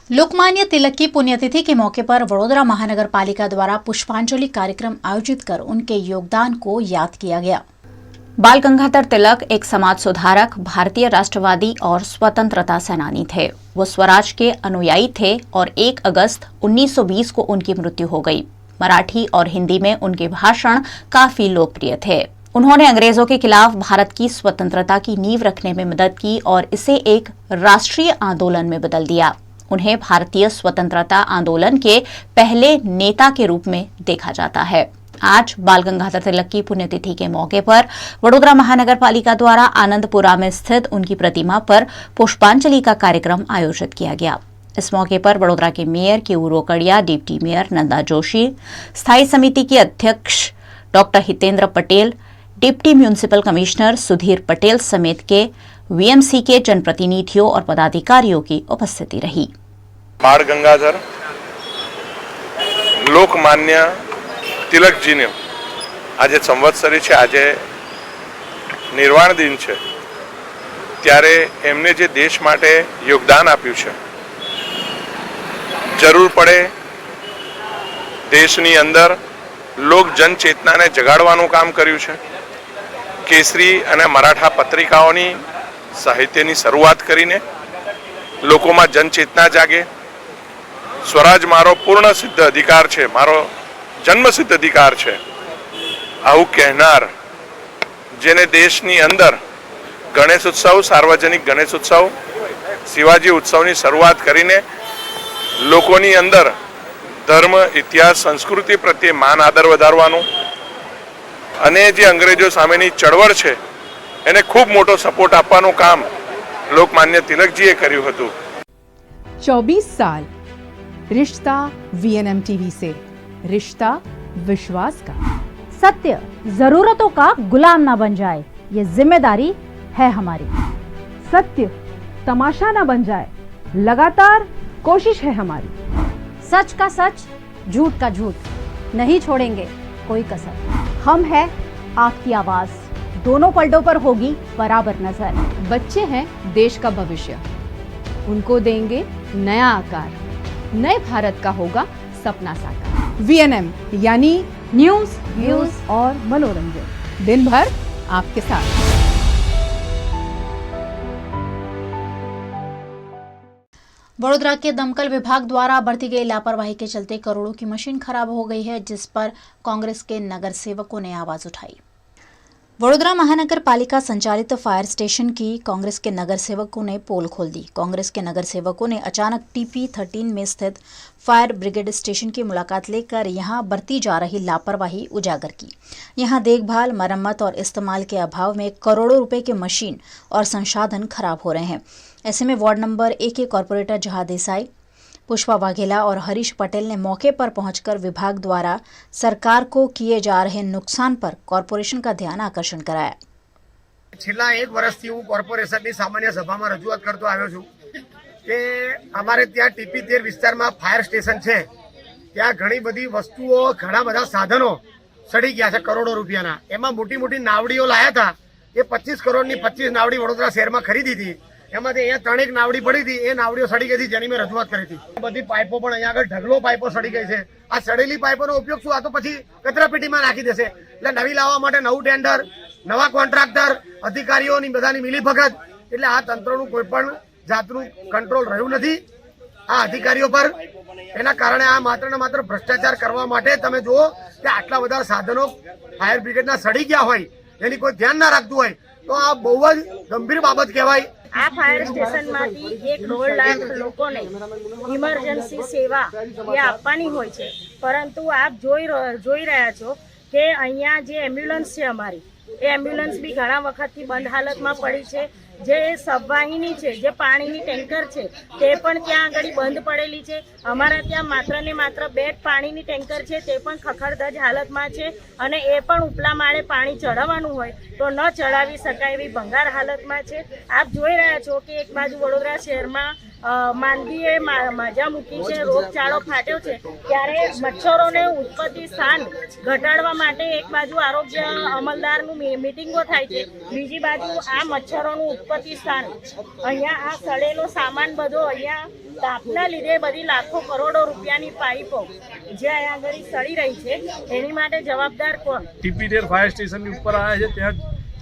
लोकमान्य तिलक की पुण्यतिथि के मौके पर वडोदरा महानगर पालिका द्वारा पुष्पांजलि कार्यक्रम आयोजित कर उनके योगदान को याद किया गया। बाल गंगाधर तिलक एक समाज सुधारक, भारतीय राष्ट्रवादी और स्वतंत्रता सेनानी थे। वो स्वराज के अनुयायी थे और 1 अगस्त 1920 को उनकी मृत्यु हो गई। मराठी और हिंदी में उनके भाषण काफी लोकप्रिय थे। उन्होंने अंग्रेजों के खिलाफ भारत की स्वतंत्रता की नींव रखने में मदद की और इसे एक राष्ट्रीय आंदोलन में बदल दिया। उन्हें भारतीय स्वतंत्रता आंदोलन के पहले नेता के रूप में देखा जाता है। आज बाल गंगाधर तिलक की पुण्यतिथि के मौके पर वडोदरा महानगर पालिका द्वारा आनंदपुरा में स्थित उनकी प्रतिमा पर पुष्पांजलि का कार्यक्रम आयोजित किया गया। इस मौके पर वडोदरा के mayor केयू Rokadia, deputy mayor Nanda Joshi, स्थायी समिति के अध्यक्ष doctor Hitendra Patel, deputy municipal commissioner Sudhir Patel समेत के वीएमसी के जनप्रतिनिधियों और पदाधिकारियों की उपस्थिति रही। बाल गंगाधर લોકમાન્ય તિલકજીને આજે સંવત્સરી છે, આજે નિર્વાણ દિન છે, ત્યારે એમને જે દેશ માટે યોગદાન આપ્યું છે, જરૂર પડે દેશની અંદર લોક જનચેતનાને જગાડવાનું કામ કર્યું છે। કેસરી અને મરાઠા પત્રિકાઓની સાહિત્યની શરૂઆત કરીને લોકોમાં જનચેતના જાગે। स्वराज मारो पूर्ण सिद्ध अधिकार है, मारो जन्म सिद्ध अधिकार है, आવું कहनार जेने देशनी अंदर गणेश उत्सव, सार्वजनिक गणेश उत्सव, शिवाजी उत्सव की शुरुआत करीने लोकोनी अंदर धर्म, इतिहास, संस्कृति प्रत्ये मान आदर वधारवानुं अने जे अंग्रेजों सामेनी चळवळ छे एने खूब मोटो सपोर्ट आपवानुं काम लोकमान्य तिलकजीए कर्युं हतुं। 24 साल रिश्ता वीएनएम टीवी से, रिश्ता विश्वास का। सत्य जरूरतों का गुलाम ना बन जाए, ये जिम्मेदारी है हमारी। सत्य तमाशा ना बन जाए, लगातार कोशिश है हमारी। सच का सच, झूठ का झूठ, नहीं छोड़ेंगे कोई कसर। हम है आपकी आवाज, दोनों पलटों पर होगी बराबर नजर। बच्चे हैं देश का भविष्य, उनको देंगे नया आकार, नए भारत का होगा सपना साकार। वीएनएम यानी न्यूज, व्यूज और मनोरंजन, दिन भर आपके साथ। वडोदरा के दमकल विभाग द्वारा बरती गई लापरवाही के चलते करोड़ों की मशीन खराब हो गई है, जिस पर कांग्रेस के नगर सेवकों ने आवाज उठाई। वडोदरा महानगर पालिका संचालित फायर स्टेशन की कांग्रेस के नगर सेवकों ने पोल खोल दी। कांग्रेस के नगर सेवकों ने अचानक टीपी 13 में स्थित फायर ब्रिगेड स्टेशन की मुलाकात लेकर यहां बरती जा रही लापरवाही उजागर की। यहां देखभाल, मरम्मत और इस्तेमाल के अभाव में करोड़ों रुपए के मशीन और संसाधन खराब हो रहे हैं। ऐसे में वार्ड नंबर 1 के कॉरपोरेटर जहां देसाई, पुष्पा वाघेला और हरीश पटेल ने मौके पर पहुंचकर विभाग द्वारा सरकार को किए जा रहे नुकसान पर कॉर्पोरेशन का ध्यान आकर्षण कराया। છેલ્લા 1 વર્ષથી હું કોર્પોરેશનની સામાન્ય સભામાં રજૂઆત કરતો આવ્યો છું કે અમારે ત્યાં ટીપી 13 વિસ્તારમાં ફાયર સ્ટેશન છે, ત્યાં ઘણી બધી વસ્તુઓ, ઘણા બધા સાધનો સડી ગયા છે કરોડો રૂપિયાના। એમાં મોટી મોટી નાવડીઓ લાયા હતા, એ 25 કરોડની 25 નાવડી વડોદરા શહેરમાં ખરીદી હતી। એમાંથી અહીંયા 3 નાવડી પડી હતી, એ નાવડીઓ સડી ગઈ હતી, જેની મેં રજૂઆત કરી હતી। બધી પાઇપો પણ અહીંયા આગળ ઢગલો પાઇપો સડી ગઈ છે। આ સડેલી પાઇપોનો ઉપયોગ શું, આ તો પછી કચરાપેટીમાં નાખી દેશે। એટલે નવી લાવવા માટે નવું ટેન્ડર, નવા કોન્ટ્રાક્ટર, અધિકારીઓની બધાની મિલીભગત, એટલે આ તંત્રનું કોઈ પણ જાતનું કંટ્રોલ રહ્યું નથી આ અધિકારીઓ પર। એના કારણે આ માત્ર ને માત્ર ભ્રષ્ટાચાર કરવા માટે તમે જુઓ કે આટલા બધા સાધનો ફાયર બ્રિગેડના સડી ગયા હોય, એની કોઈ ધ્યાન ના રાખતું હોય, તો આ બહુ જ ગંભીર બાબત કહેવાય। આ ફાયર સ્ટેશનમાંથી 1.5 લાખ લોકોને ઇમરજન્સી સેવા એ આપવાની હોય છે, પરંતુ આપ જોઈ રહ્યા છો કે અહીંયા જે એમ્બ્યુલન્સ છે અમારી, એ એમ્બ્યુલન્સ બી ઘણા વખતથી બંધ હાલતમાં પડી છે. જે સબવાહિની છે, જે પાણીની ટેન્કર છે, તે પણ ત્યાં આગળ બંધ પડેલી છે. અમારા ત્યાં માત્ર ને માત્ર 2 પાણીની ટેન્કર છે, તે પણ ખખડધજ હાલતમાં છે, અને એ પણ ઉપલા માળે પાણી ચડાવવાનું હોય તો ન ચડાવી શકાય એવી ભંગાર હાલતમાં છે. આપ જોઈ રહ્યા છો કે એક બાજુ વડોદરા શહેરમાં માંદગીએ મજા મૂકી છે, રોગચાળો ફાટ્યો છે, ત્યારે મચ્છરોને ઉત્પત્તિ સ્થાન ઘટાડવા માટે એક બાજુ આરોગ્ય અમલદારનું મીટિંગો થાય છે, બીજી બાજુ આ મચ્છરોનું ઉત્પત્તિ સ્થાન અહીંયા આ સડેલો સામાન બધો અહીંયા તાપના લીધે બધી લાખો કરોડો રૂપિયાની પાઇપો જે અહીંયા આગળ સડી રહી છે, એની માટે જવાબદાર કોણ? ટીપી ફાયર સ્ટેશનની ઉપર આવ્યા છે, ત્યાં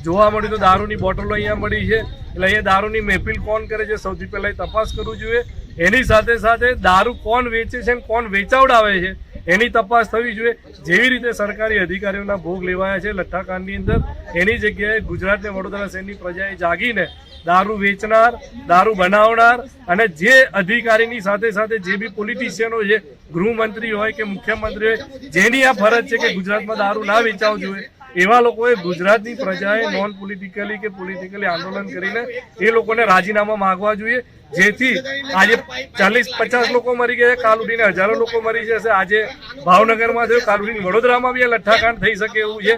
જોવા મળ્યું તો દારૂની બોટલો અહીંયા મળી છે. એટલે અહીંયા દારૂની મહેફિલ કોણ કરે છે, સૌથી પહેલા એ તપાસ કરવું જોઈએ. એની સાથે સાથે દારૂ કોણ વેચે છે અને કોણ વેચાવડાવે છે એની તપાસ થવી જોઈએ. જેવી રીતે સરકારી અધિકારીઓના ભોગ લેવાયા છે લઠ્ઠાકાંડની અંદર, એની જગ્યાએ ગુજરાત ને વડોદરા શહેરની પ્રજાએ જાગીને દારૂ વેચનાર, દારૂ બનાવનાર અને જે અધિકારીની સાથે સાથે જે બી પોલિટિશિયનો છે, ગૃહમંત્રી હોય કે મુખ્યમંત્રી હોય, જેની આ ફરજ છે કે ગુજરાતમાં દારૂ ના વેચાવું જોઈએ, એવા લોકોએ ગુજરાતની પ્રજાએ નોન પોલિટિકલી કે પોલિટિકલી આંદોલન કરીને એ લોકોને રાજીનામા માંગવા જોઈએ, જેથી આજે 40-50 લોકો મરી ગયા, કાલ ઉઠીને હજારો લોકો મરી જશે. આજે ભાવનગરમાં થયું, કાલ ઉઠીને વડોદરામાં બી લઠ્ઠાકાંડ થઈ શકે એવું છે,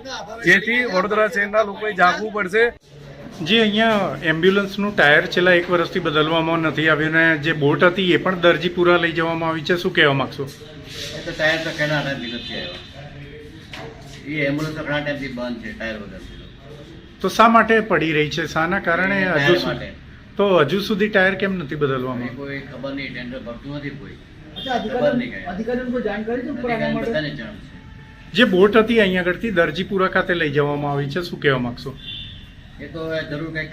જેથી વડોદરા શહેરના લોકોએ જાગવું પડશે. જે અહીંયા એમ્બ્યુલન્સનું ટાયર છેલ્લા 1 વર્ષથી બદલવામાં નથી આવ્યું ને જે બોટ હતી એ પણ દરજીપુરા લઈ જવામાં આવી છે, શું કહેવા માંગશો? એ તો ટાયર તો ઘણા ટાઈમથી નથી આવ્યો, એ એમ્બ્યુલન્સ ઘણા ટાઈમથી બંધ છે ટાયર વગર. તો શા માટે પડી રહી છે, શાના કારણે તો હજુ સુધી ટાયર કેમ નથી બદલવામાં? કોઈ ખબર નહીં, ટેન્ડર ભરતું નથી કોઈ. જે બોટ હતી અહીંયા આગળથી દરજીપુરા ખાતે લઈ જવામાં આવી છે, શું કહેવા માંગશો? એ તો જરૂર કંઈ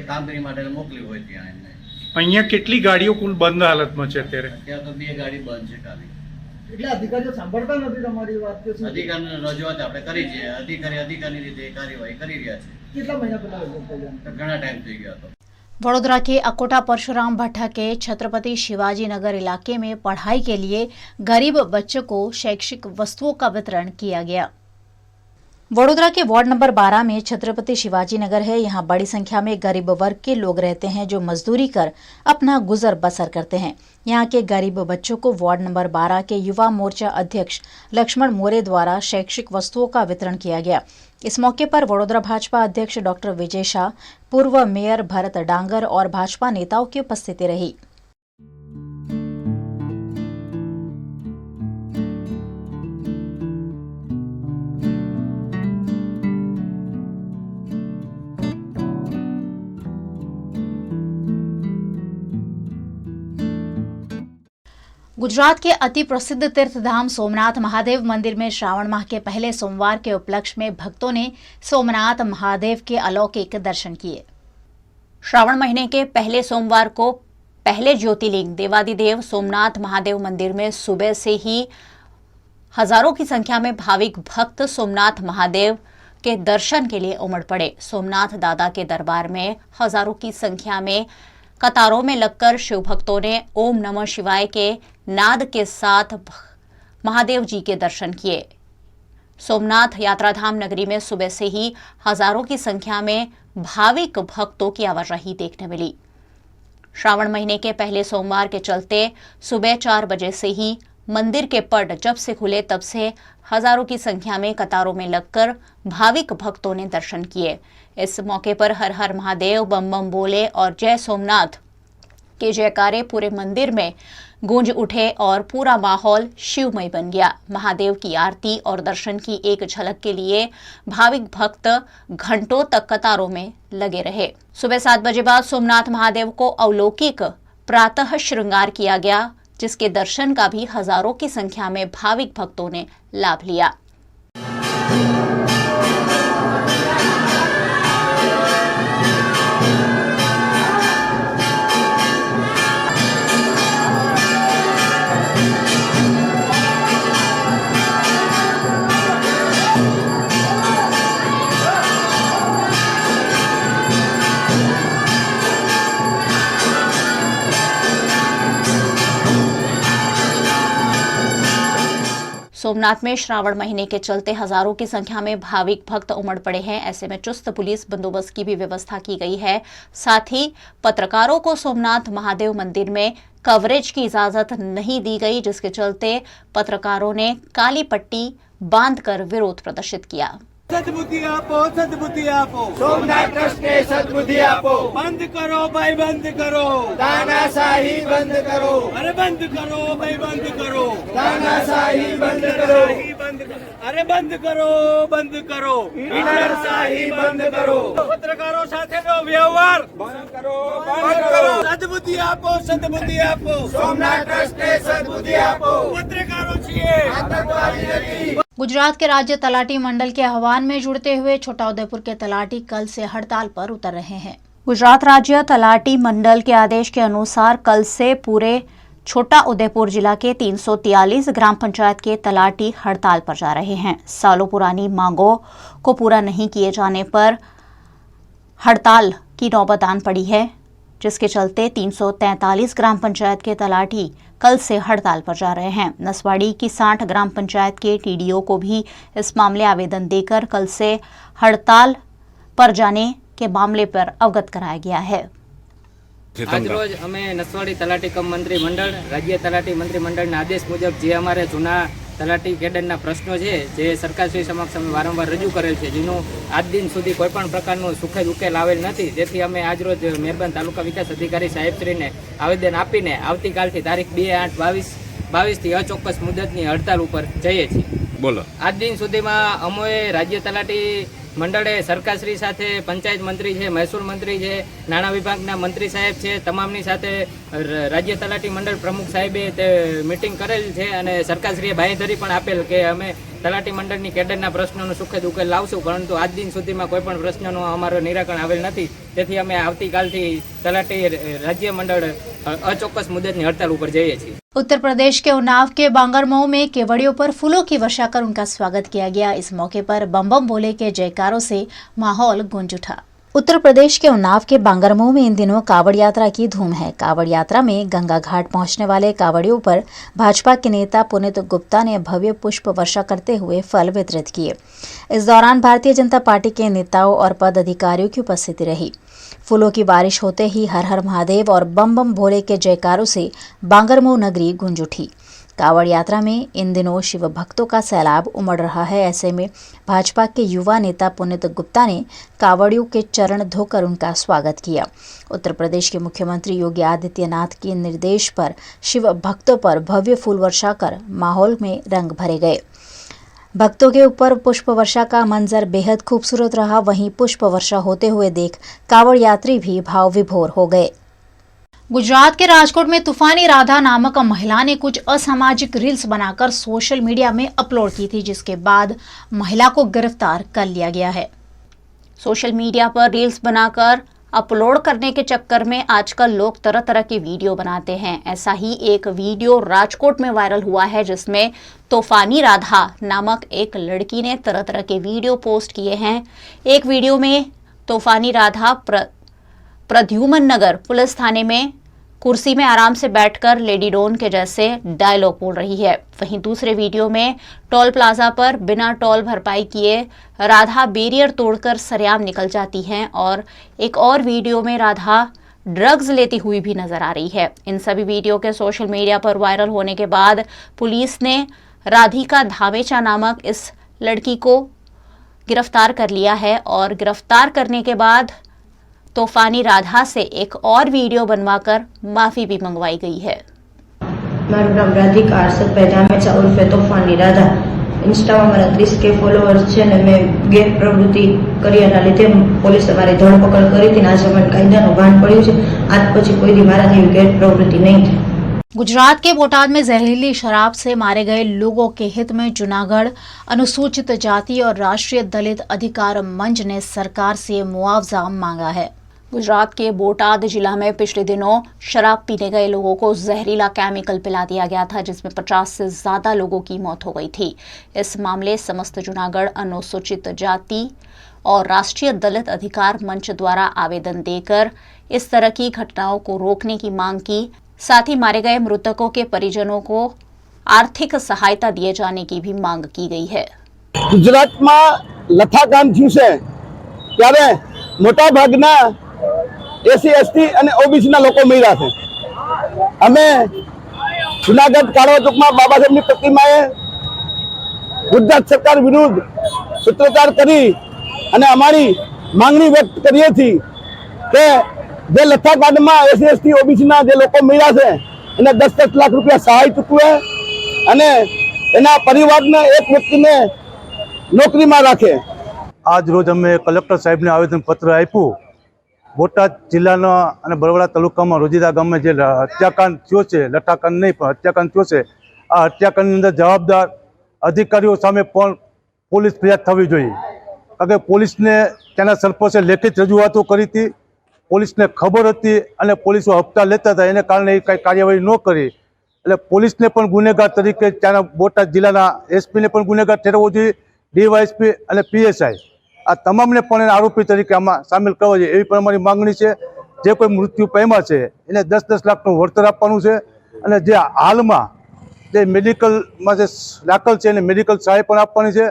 કામગીરી માટે મોકલી હોય ત્યાં એમને. અહીંયા કેટલી ગાડીઓ કુલ બંધ હાલતમાં છે અત્યારે? અત્યારે તો 2 ગાડી બંધ છે ખાલી. એટલે અધિકારીઓ સાંભળતા નથી તમારી વાત? અધિકારીને રજૂઆત આપણે કરી છે, અધિકારીની રીતે કાર્યવાહી કરી રહ્યા છે. કેટલા મહિના પહેલા ઘણા ટાઈમ થઈ गया હતો. वडोदरा के अकोटा परशुराम भट्टा के छत्रपति शिवाजी नगर इलाके में पढ़ाई के लिए गरीब बच्चों को शैक्षिक वस्तुओं का वितरण किया गया। वडोदरा के वार्ड नंबर 12 में छत्रपति शिवाजी नगर है। यहाँ बड़ी संख्या में गरीब वर्ग के लोग रहते हैं जो मजदूरी कर अपना गुजर बसर करते हैं। यहाँ के गरीब बच्चों को वार्ड नंबर 12 के युवा मोर्चा अध्यक्ष लक्ष्मण मोरे द्वारा शैक्षिक वस्तुओं का वितरण किया गया। इस मौके पर वडोदरा भाजपा अध्यक्ष डॉक्टर विजय शाह, पूर्व मेयर भरत डांगर और भाजपा नेताओं की उपस्थिति रही। गुजरात के अति प्रसिद्ध तीर्थधाम सोमनाथ महादेव मंदिर में श्रावण माह के पहले सोमवार के उपलक्ष्य में भक्तों ने सोमनाथ महादेव के अलौकिक दर्शन किए। श्रावण महीने के पहले सोमवार को पहले ज्योतिर्लिंग देवादिदेव सोमनाथ महादेव मंदिर में सुबह से ही हजारों की संख्या में भाविक भक्त सोमनाथ महादेव के दर्शन के लिए उमड़ पड़े। सोमनाथ दादा के दरबार में हजारों की संख्या में कतारों में लगकर शिव भक्तों ने ओम नमः शिवाय के नाद के साथ महादेव जी के दर्शन किए। सोमनाथ यात्राधाम नगरी में सुबह से ही हजारों की संख्या में भाविक भक्तों की आवाजाही देखने मिली। श्रावण महीने के पहले सोमवार के चलते सुबह 4 बजे से ही मंदिर के पट जब से खुले तब से हजारों की संख्या में कतारों में लगकर भाविक भक्तों ने दर्शन किए। इस मौके पर हर हर महादेव बम बम बोले और जय सोमनाथ के जयकारे पूरे मंदिर में गूंज उठे और पूरा माहौल शिवमय बन गया। महादेव की आरती और दर्शन की एक झलक के लिए भाविक भक्त घंटों तक कतारों में लगे रहे। सुबह 7 बजे बाद सोमनाथ महादेव को अलौकिक प्रातः श्रृंगार किया गया, जिसके दर्शन का भी हजारों की संख्या में भाविक भक्तों ने लाभ लिया। सोमनाथ में श्रावण महीने के चलते हजारों की संख्या में भाविक भक्त उमड़ पड़े हैं। ऐसे में चुस्त पुलिस बंदोबस्त की भी व्यवस्था की गई है। साथ ही पत्रकारों को सोमनाथ महादेव मंदिर में कवरेज की इजाजत नहीं दी गई, जिसके चलते पत्रकारों ने काली पट्टी बांधकर विरोध प्रदर्शित किया। सद्बुद्धि आपो, सद्बुद्धि आपो, सोमनाथ ट्रस्ट ने सद्बुद्धि आपो, बंद करो भाई, बंद करो, तानाशाही बंद करो, अरे बंद करो भाई, बंद करो, तानाशाही बंद करो, अरे बंद करो, बंद करो, हिटलरशाही बंद करो, पत्रकारों સાથેનો વ્યવહાર બંધ કરો, બંધ કરો, સદ્બુદ્ધિ આપો, સદ્બુદ્ધિ આપો, सोमनाथ ट्रस्ट ने सद्बुद्धि आपो, પત્રકારો છીએ, आतंकवादी नहीं। गुजरात के राज्य तलाटी मंडल के आह्वान में जुड़ते हुए छोटाउदेपुर के तलाटी कल से हड़ताल पर उतर रहे हैं। गुजरात राज्य तलाटी मंडल के आदेश के अनुसार कल से पूरे छोटा उदेपुर जिला के 343 ग्राम पंचायत के तलाटी हड़ताल पर जा रहे हैं। सालों पुरानी मांगों को पूरा नहीं किए जाने पर हड़ताल की नौबत आन पड़ी है, जिसके चलते 343 ग्राम पंचायत के तलाटी कल से हड़ताल पर जा रहे हैं। नसवाड़ी की 60 ग्राम पंचायत के टीडीओ को भी इस मामले आवेदन देकर कल से हड़ताल पर जाने के मामले पर अवगत कराया गया है। आज रोज अमे नसवाड़ी तलाटी कम मंत्री मंडल राज्य तलाटी मंत्री मंडल आदेश मुजब जे अमारे जूना तलाटी केडરના પ્રશ્નો છે જે સરકારશ્રી સમક્ષ અમે વારંવાર રજૂ કરેલ છે, જેનું આજ દિન સુધી કોઈપણ પ્રકારનો સુખદ ઉકેલ આવેલ નથી। તેથી અમે આજરોજ મહેરબાન તાલુકા વિકાસ અધિકારી સાહેબશ્રીને આવેદન આપીને આવતીકાલથી તારીખ 2/8/22થી અચોક્કસ મુદતની હડતાલ ઉપર જઈએ છીએ। બોલો, આજ દિન સુધીમાં અમોએ રાજ્ય તલાટી મંડળે સરકારશ્રી સાથે પંચાયત મંત્રી છે, મહેસૂલ મંત્રી છે, નાણાં વિભાગના મંત્રી સાહેબ છે, તમામની સાથે રાજ્ય તલાટી મંડળ પ્રમુખ સાહેબે તે મીટિંગ કરેલ છે અને સરકારશ્રીએ બાંહેધરી પણ આપેલ કે અમે તલાટી મંડળની કેડરના પ્રશ્નોનો સુખદ ઉકેલ લાવશું, પરંતુ આજ દિન સુધીમાં કોઈ પણ પ્રશ્નનો અમારો નિરાકરણ આવેલ નથી। તેથી અમે આવતીકાલથી તલાટી રાજ્ય મંડળ અચોક્કસ મુદતની હડતાલ ઉપર જઈએ છીએ। उत्तर प्रदेश के उन्नाव के बांगरमऊ में केवड़ियों पर फूलों की वर्षा कर उनका स्वागत किया गया। इस मौके पर बम बम भोले के जयकारों से माहौल गूंज उठा। उत्तर प्रदेश के उन्नाव के बांगरमऊ में इन दिनों कावड़ यात्रा की धूम है। कावड़ यात्रा में गंगा घाट पहुंचने वाले कावड़ियों पर भाजपा के नेता पुनीत गुप्ता ने भव्य पुष्प वर्षा करते हुए फल वितरित किए। इस दौरान भारतीय जनता पार्टी के नेताओं और पद अधिकारियों की उपस्थिति रही। फूलों की बारिश होते ही हर हर महादेव और बम बम भोले के जयकारों से बांगरमऊ नगरी गूंज उठी। कावड़ यात्रा में इन दिनों शिव भक्तों का सैलाब उमड़ रहा है। ऐसे में भाजपा के युवा नेता पुनीत गुप्ता ने कावड़ियों के चरण धोकर उनका स्वागत किया। उत्तर प्रदेश के मुख्यमंत्री योगी आदित्यनाथ के निर्देश पर शिव भक्तों पर भव्य फूल वर्षा कर माहौल में रंग भरे गए। भक्तों के ऊपर पुष्प वर्षा का मंजर बेहद खूबसूरत रहा। वहीं पुष्प वर्षा होते हुए देख कावड़ यात्री भी भाव विभोर हो गए। गुजरात के राजकोट में तूफानी राधा नामक महिला ने कुछ असामाजिक रील्स बनाकर सोशल मीडिया में अपलोड की थी, जिसके बाद महिला को गिरफ्तार कर लिया गया है। सोशल मीडिया पर रील्स बनाकर अपलोड करने के चक्कर में आजकल लोग तरह तरह के वीडियो बनाते हैं। ऐसा ही एक वीडियो राजकोट में वायरल हुआ है, जिसमें तूफानी राधा नामक एक लड़की ने तरह तरह के वीडियो पोस्ट किए हैं। एक वीडियो में तूफानी राधा प्रद्युमन नगर पुलिस थाने में कुर्सी में आराम से बैठकर लेडी डॉन के जैसे डायलॉग बोल रही है। वहीं दूसरे वीडियो में टोल प्लाजा पर बिना टोल भरपाई किए राधा बैरियर तोड़कर सरेआम निकल जाती हैं और एक और वीडियो में राधा ड्रग्स लेती हुई भी नजर आ रही है। इन सभी वीडियो के सोशल मीडिया पर वायरल होने के बाद पुलिस ने राधिका धामेचा नामक इस लड़की को गिरफ्तार कर लिया है और गिरफ्तार करने के बाद तूफानी राधा से एक और वीडियो बनवाकर माफी भी मंगवाई गई है। મારું નામ રાધિકા હર્ષદભાઈ ધામેચા ઉર્ફે તોફાની રાધા। ઇન્સ્ટામાં મારા 30K ફોલોઅર્સ છે ને મેં ગેરપ્રવૃત્તિ કર્યાના લીધે પોલીસે મારી ધરપકડ કરી હતી ને આજે મને કાયદાનું ભાન પડ્યું છે। આજ પછી કોઈ દી મારાથી એવી ગેરપ્રવૃત્તિ નહીં થાય। गुजरात के बोटाद में जहरीली शराब से मारे गए लोगों के हित में जूनागढ़ अनुसूचित जाति और राष्ट्रीय दलित अधिकार मंच ने सरकार से मुआवजा मांगा है। गुजरात के बोटाद जिला में पिछले दिनों शराब पीने गए लोगों को जहरीला केमिकल पिला दिया गया था, जिसमें 50 से ज्यादा लोगों की मौत हो गई थी। इस मामले समस्त जूनागढ़ अनुसूचित जाति और राष्ट्रीय दलित अधिकार मंच द्वारा आवेदन देकर इस तरह की घटनाओं को रोकने की मांग की। साथ ही मारे गए मृतकों के परिजनों को आर्थिक सहायता दिए जाने की भी मांग की गई है। ગુજરાતમાં લથાકાંડ થયું છે ત્યારે મોટા ભાગના એસસી એસટી અને ઓબીસીના લોકો મળ્યા છે. અમે જુનાગઢ કાળવા ચોકમાં બાબા સાહેબની પ્રતિમાએ ગુજરાત સરકાર વિરુદ્ધ સૂત્રોચ્ચાર કરી અને અમારી માંગણી વ્યક્ત કરીએ છીએ કે જે લથાકાંડમાં એસસી એસટી ઓબીસીના જે લોકો મળ્યા છે એને 10-10 લાખ રૂપિયા સહાય ચૂકવે અને એના પરિવારને એક વ્યક્તિને નોકરીમાં રાખે. આજ રોજ અમે કલેક્ટર સાહેબને આવેદનપત્ર આપ્યું. બોટાદ જિલ્લાના અને બરોડા તાલુકામાં રોજીદા ગામમાં જે હત્યાકાંડ થયો છે, લઠ્ઠાકાંડ નહીં પણ હત્યાકાંડ થયો છે, આ હત્યાકાંડની અંદર જવાબદાર અધિકારીઓ સામે પણ પોલીસ ફરિયાદ થવી જોઈએ. કારણ કે પોલીસને ત્યાંના સરપંચે લેખિત રજૂઆતો કરી હતી, પોલીસને ખબર હતી અને પોલીસો હપ્તા લેતા હતા, એને કારણે એ કંઈ કાર્યવાહી ન કરી. એટલે પોલીસને પણ ગુનેગાર તરીકે ત્યાંના બોટાદ જિલ્લાના એસપીને પણ ગુનેગાર ઠેરવવો જોઈએ, ડીવાયએસપી અને પીએસઆઈ આ તમામને પણ એને આરોપી તરીકે આમાં સામેલ કરવા જોઈએ એવી પણ અમારી માંગણી છે. જે કોઈ મૃત્યુ પામ્યા છે એને 10-10 લાખનું વળતર આપવાનું છે અને જે હાલમાં જે મેડિકલમાં જે દાખલ છે એને મેડિકલ સહાય પણ આપવાની છે,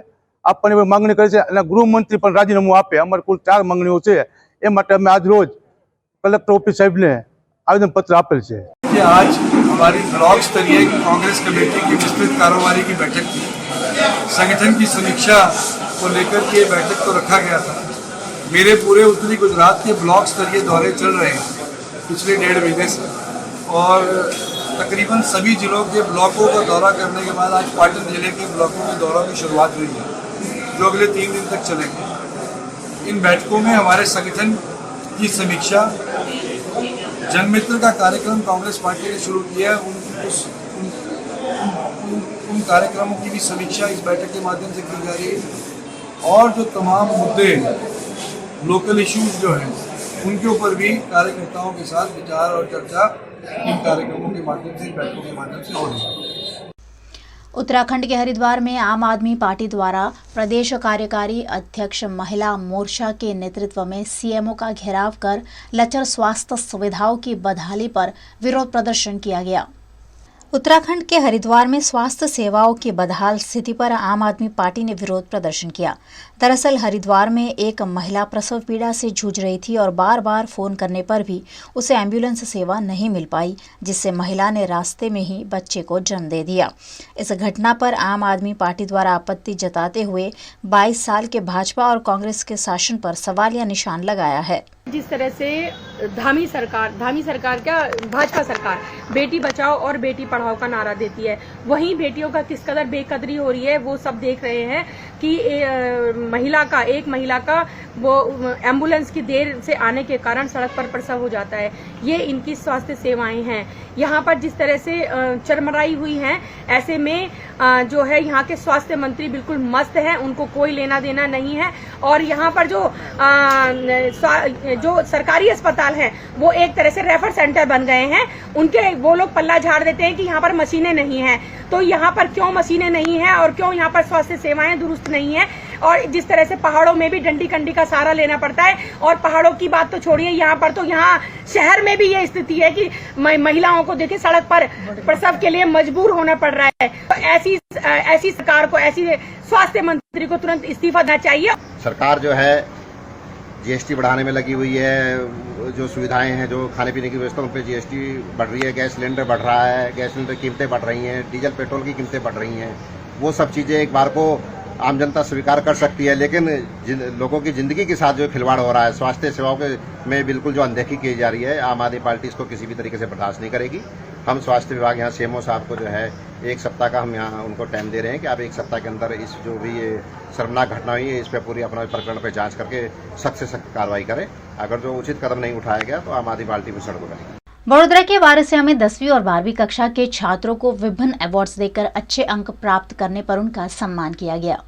આપવાની પણ માંગણી કરી છે. અને ગૃહમંત્રી પણ રાજીનામું આપે. અમારી કુલ 4 માંગણીઓ છે, એ માટે અમે આજ રોજ कलेक्टर ऑफिस साहब ने आवेदन पत्र आपल है। आज हमारी ब्लॉक स्तरीय कांग्रेस कमेटी की विस्तृत कारोबारी की बैठक थी। संगठन की समीक्षा को लेकर के बैठक को रखा गया था। मेरे पूरे उत्तरी गुजरात के ब्लॉक स्तरीय दौरे चल रहे हैं पिछले 1.5 महीने से और तकरीबन सभी जिलों के ब्लॉकों का दौरा करने के बाद आज पाटन जिले के ब्लॉकों के दौरों की शुरुआत हुई है जो अगले 3 दिन तक चलेंगे। इन बैठकों में हमारे संगठन की समीक्षा, जनमित्र का कार्यक्रम कांग्रेस पार्टी ने शुरू किया है, उन कार्यक्रमों की भी समीक्षा इस बैठक के माध्यम से की जा रही है और जो तमाम मुद्दे लोकल इश्यूज जो हैं उनके ऊपर भी कार्यकर्ताओं के साथ विचार और चर्चा इन कार्यक्रमों के माध्यम से, इन बैठकों के माध्यम से हो रही है। उत्तराखंड के हरिद्वार में आम आदमी पार्टी द्वारा प्रदेश कार्यकारी अध्यक्ष महिला मोर्चा के नेतृत्व में सीएमओ का घेराव कर लचर स्वास्थ्य सुविधाओं की बदहाली पर विरोध प्रदर्शन किया गया। उत्तराखंड के हरिद्वार में स्वास्थ्य सेवाओं की बदहाल स्थिति पर आम आदमी पार्टी ने विरोध प्रदर्शन किया। दरअसल हरिद्वार में एक महिला प्रसव पीड़ा से जूझ रही थी और बार बार फोन करने पर भी उसे एम्बुलेंस सेवा नहीं मिल पाई, जिससे महिला ने रास्ते में ही बच्चे को जन्म दे दिया। इस घटना पर आम आदमी पार्टी द्वारा आपत्ति जताते हुए 22 साल के भाजपा और कांग्रेस के शासन पर सवालिया निशान लगाया है। जिस तरह से धामी सरकार क्या भाजपा सरकार बेटी बचाओ और बेटी पढ़ाओ का नारा देती है, वहीं बेटियों का किस कदर बेकदरी हो रही है वो सब देख रहे हैं कि एक महिला का वो एम्बुलेंस की देर से आने के कारण सड़क पर प्रसव हो जाता है। ये इनकी स्वास्थ्य सेवाएं हैं। यहाँ पर जिस तरह से चरमराई हुई हैं, ऐसे में जो है यहाँ के स्वास्थ्य मंत्री बिल्कुल मस्त हैं, उनको कोई लेना देना नहीं है। और यहाँ पर जो सरकारी अस्पताल हैं वो एक तरह से रेफर सेंटर बन गए हैं। उनके वो लोग पल्ला झाड़ देते हैं कि यहाँ पर मशीनें नहीं हैं। तो यहाँ पर क्यों मशीनें नहीं हैं और क्यों यहाँ पर स्वास्थ्य सेवाएं दुरुस्त नहीं है? और जिस तरह से पहाड़ों में भी डंडी कंडी का सहारा लेना पड़ता है, और पहाड़ों की बात तो छोड़िए, यहाँ पर तो यहाँ शहर में भी ये स्थिति है कि महिलाओं को देखिए सड़क पर प्रसव के लिए मजबूर होना पड़ रहा है। तो ऐसी सरकार को, ऐसी स्वास्थ्य मंत्री को तुरंत इस्तीफा देना चाहिए। सरकार जो है जीएसटी बढ़ाने में लगी हुई है, जो सुविधाएं हैं, जो खाने पीने की व्यवस्था, उन पर जीएसटी बढ़ रही है, गैस सिलेंडर बढ़ रहा है, गैस सिलेंडर की कीमतें बढ़ रही हैं, डीजल पेट्रोल की कीमतें बढ़ रही हैं। वो सब चीज़ें एक बार को आम जनता स्वीकार कर सकती है, लेकिन लोगों की ज़िंदगी के साथ जो खिलवाड़ हो रहा है, स्वास्थ्य सेवाओं के में बिल्कुल जो अनदेखी की जा रही है, आम आदमी पार्टी इसको किसी भी तरीके से बर्दाश्त नहीं करेगी। हम स्वास्थ्य विभाग यहाँ सीएमओ साहब को जो है 1 सप्ताह का हम यहाँ उनको टाइम दे रहे हैं कि आप 1 सप्ताह के अंदर इस जो भी ये शर्मनाक घटना हुई है इस पर पूरी अपना प्रकरण पर जांच करके सख्त से सख्त कार्रवाई करें। अगर जो उचित कदम नहीं उठाया गया तो आम आदमी पार्टी भी सड़कों पर रहेगी। वडोदरा के वारसिया में 10वीं और 12वीं कक्षा के छात्रों को विभिन्न अवार्ड्स देकर अच्छे अंक प्राप्त करने पर उनका सम्मान किया गया।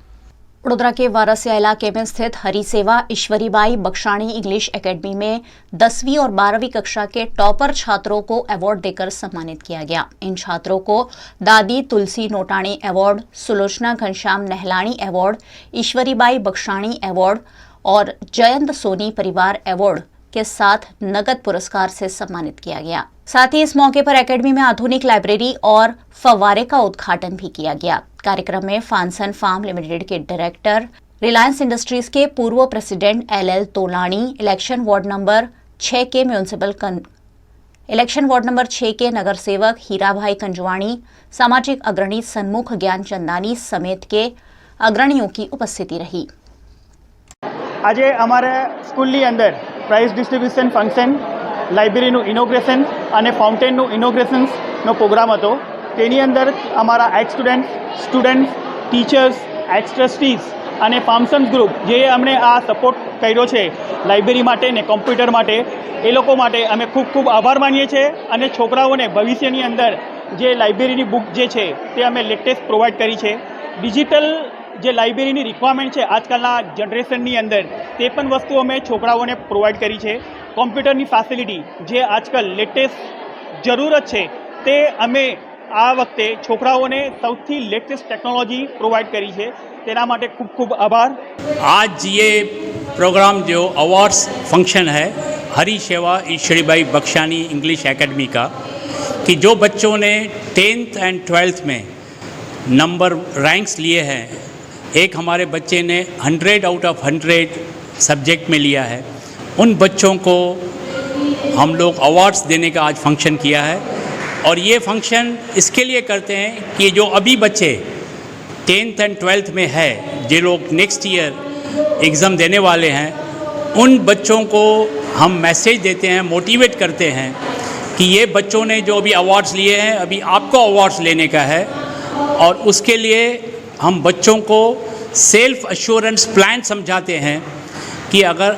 वडोदरा के वारसिया इलाके में स्थित हरिसेवा ईश्वरीबाई बख्शाणी इंग्लिश एकेडमी में 10वीं और 12वीं कक्षा के टॉपर छात्रों को अवार्ड देकर सम्मानित किया गया। इन छात्रों को Dadi Tulsi Notani award, Sulochana Ghanshyam Nahlani award, Ishwaribai Bakhshani award और जयंत सोनी परिवार अवार्ड के साथ नगद पुरस्कार से सम्मानित किया गया। साथ ही इस मौके पर एकेडमी में आधुनिक लाइब्रेरी और फव्वारे का उद्घाटन भी किया गया। कार्यक्रम में फांसन फार्म लिमिटेड के डायरेक्टर, रिलायंस इंडस्ट्रीज के पूर्व president LL Tolani, election ward number 6 के नगर सेवक हीराभाई कंजवाणी, सामाजिक अग्रणी सन्मुख ज्ञानचंदानी समेत के अग्रणियों की उपस्थिति रही। आज अमारे स्कूलनी अंदर प्राइज डिस्ट्रीब्यूशन फंक्शन, लाइब्रेरीનું ઇનોગ્રેશન અને ફાઉન્ટેનનું ઇનોગ્રેશનનો પ્રોગ્રામ હતો। તેની અંદર અમારા x students, teachers, x trustees અને ફાર્મસન્સ ગ્રુપ જે અમને આ સપોર્ટ કર્યો છે લાઇબ્રેરી માટે ને કોમ્પ્યુટર માટે, એ લોકો માટે અમે ખૂબ ખૂબ આભાર માનીએ છીએ। અને છોકરાઓને ભવિષ્યની અંદર જે લાઇબ્રેરીની બુક જે છે તે અમે લેટેસ્ટ પ્રોવાઈડ કરી છે। ડિજિટલ જે લાઇબ્રેરીની રિક્વાયરમેન્ટ છે આજકાલના જનરેશનની અંદર, તે પણ વસ્તુ અમે છોકરાઓને પ્રોવાઈડ કરી છે। કોમ્પ્યુટરની ફેસિલિટી જે આજકાલ લેટેસ્ટ જરૂરત છે તે અમે આ વખતે છોકરાઓને સૌથી લેટેસ્ટ ટેકનોલોજી પ્રોવાઈડ કરી છે। તેના માટે ખૂબ ખૂબ આભાર। आज ये प्रोग्राम जो अवार्ड्स फंक्शन है हरी सेवा ईश्वरीबाई बख्शानी इंग्लिश एकेडमी का, कि जो बच्चों ने 10th एंड 12th में नंबर रैंक्स लिए हैं, एक हमारे बच्चे ने 100 आउट ऑफ 100 सब्जेक्ट में लिया है, उन बच्चों को हम लोग अवार्ड्स देने का आज फंक्शन किया है। और ये फंक्शन इसके लिए करते हैं कि जो अभी बच्चे 10th एंड 12th में है, जो लोग नेक्स्ट ईयर एग्ज़ाम देने वाले हैं, उन बच्चों को हम मैसेज देते हैं, मोटिवेट करते हैं कि ये बच्चों ने जो अभी अवार्ड्स लिए हैं, अभी आपको अवार्ड्स लेने का है। और उसके लिए हम बच्चों को सेल्फ एश्योरेंस प्लान समझाते हैं कि अगर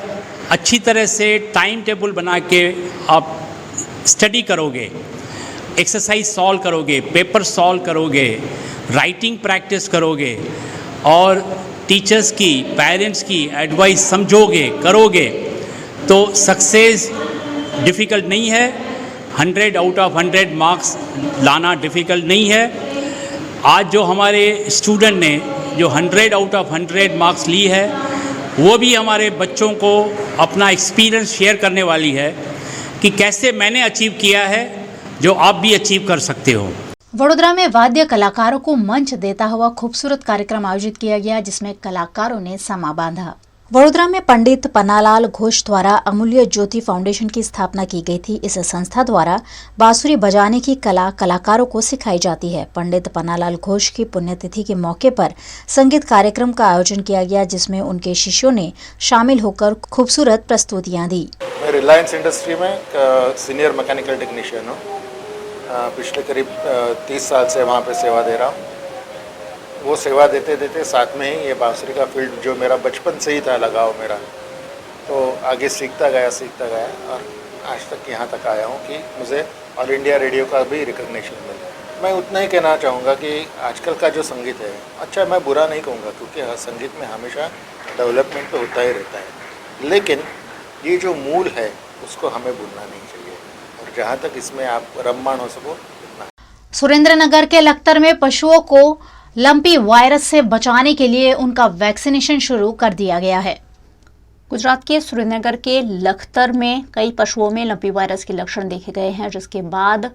अच्छी तरह से टाइम टेबल बना के आप स्टडी करोगे, एक्सरसाइज सॉल्व करोगे, पेपर सॉल्व करोगे, राइटिंग प्रैक्टिस करोगे और टीचर्स की, पेरेंट्स की एडवाइस समझोगे, करोगे, तो सक्सेस डिफ़िकल्ट नहीं है। 100 आउट ऑफ 100 मार्क्स लाना डिफ़िकल्ट नहीं है। आज जो हमारे स्टूडेंट ने जो 100 आउट ऑफ 100 मार्क्स ली है, वो भी हमारे बच्चों को अपना एक्सपीरियंस शेयर करने वाली है कि कैसे मैंने अचीव किया है, जो आप भी अचीव कर सकते हो। वडोदरा में वाद्य कलाकारों को मंच देता हुआ खूबसूरत कार्यक्रम आयोजित किया गया, जिसमें कलाकारों ने समा बांधा। वडोदरा में पंडित पन्नालाल घोष द्वारा अमूल्य ज्योति फाउंडेशन की स्थापना की गई थी। इस संस्था द्वारा बांसुरी बजाने की कला कलाकारों को सिखाई जाती है। पंडित पन्नालाल घोष की पुण्यतिथि के मौके पर संगीत कार्यक्रम का आयोजन किया गया, जिसमें उनके शिष्यों ने शामिल होकर खूबसूरत प्रस्तुतियां दी। मैं रिलायंस इंडस्ट्री में सीनियर मैकेनिकल टेक्नीशियन हूँ। पिछले करीब 30 साल से वहाँ पे सेवा दे रहा हूँ। वो सेवा देते देते साथ में ही ये बांसुरी का फील्ड जो मेरा बचपन से ही था लगाव मेरा, तो आगे सीखता गया और आज तक यहाँ तक आया हूँ कि मुझे ऑल इंडिया रेडियो का भी रिकग्निशन मिला। मैं उतना ही कहना चाहूँगा कि आजकल का जो संगीत है, अच्छा मैं बुरा नहीं कहूँगा क्योंकि संगीत में हमेशा डेवलपमेंट तो होता ही रहता है, लेकिन ये जो मूल है उसको हमें भूलना नहीं चाहिए और जहाँ तक इसमें आप रममाण हो सको उतना। सुरेंद्रनगर के लखतर में पशुओं को लंपी वायरस से बचाने के लिए उनका वैक्सीनेशन शुरू कर दिया गया है। गुजरात के सुरेंद्रनगर के लखतर में कई पशुओं में लंपी वायरस के लक्षण देखे गए हैं, जिसके बाद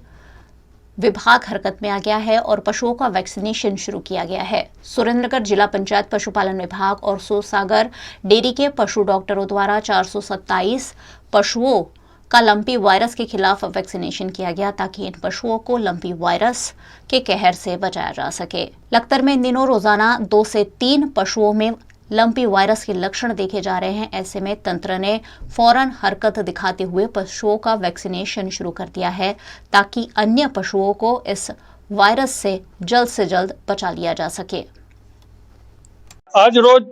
विभाग हरकत में आ गया है और पशुओं का वैक्सीनेशन शुरू किया गया है। सुरेंद्रनगर जिला पंचायत पशुपालन विभाग और सूरसागर डेयरी के पशु डॉक्टरों द्वारा 427 पशुओं का लंपी वायरस के खिलाफ वैक्सीनेशन किया गया, ताकि इन पशुओं को लंपी वायरस के कहर से बचाया जा सके। लखतर में इन दिनों रोजाना 2 से 3 पशुओं में लंपी वायरस के लक्षण देखे जा रहे हैं। ऐसे में तंत्र ने फौरन हरकत दिखाते हुए पशुओं का वैक्सीनेशन शुरू कर दिया है, ताकि अन्य पशुओं को इस वायरस से जल्द बचा लिया जा सके। आज रोज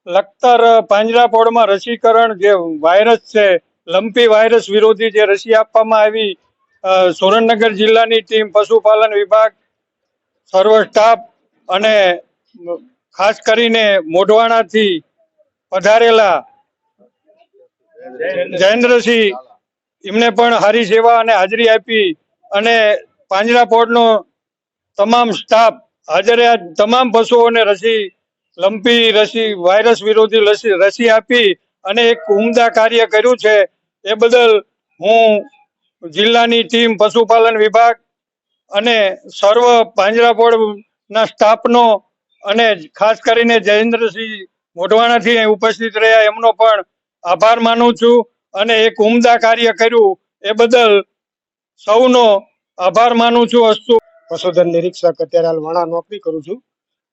लखतर પાંજરાપોળ માં રસીકરણ જે વાયરસ છે, લંપી વાયરસ વિરોધી જે રસી આપવામાં આવી, સુરેન્દ્રનગર જિલ્લાની ટીમ, પશુપાલન વિભાગ, સર્વ સ્ટાફ અને ખાસ કરીને મોઢવાણાથી પધારેલા જયેન્દ્રસિંહ એમને પણ હારી સેવા અને હાજરી આપી અને પાંજરાપોળનો તમામ સ્ટાફ હાજરે આ તમામ પશુઓને રસી, લંપી રસી, વાયરસ વિરોધી રસી આપી અને એક ઉમદા કાર્ય કર્યું છે। એ બદલ હું જિલ્લાની ટીમ પશુપાલન વિભાગ અને સર્વ પાંજરાપોળના સ્ટાફનો અને ખાસ કરીને જયેન્દ્રસિંહ મોઢવાણાથી અહીં ઉપસ્થિત રહ્યા એમનો પણ આભાર માનું છું અને એક ઉમદા કાર્ય કર્યું એ બદલ સૌનો આભાર માનું છું. અસ્તુ. પશુધન નિરીક્ષક અત્યારે હાલ વણા નોકરી કરું છું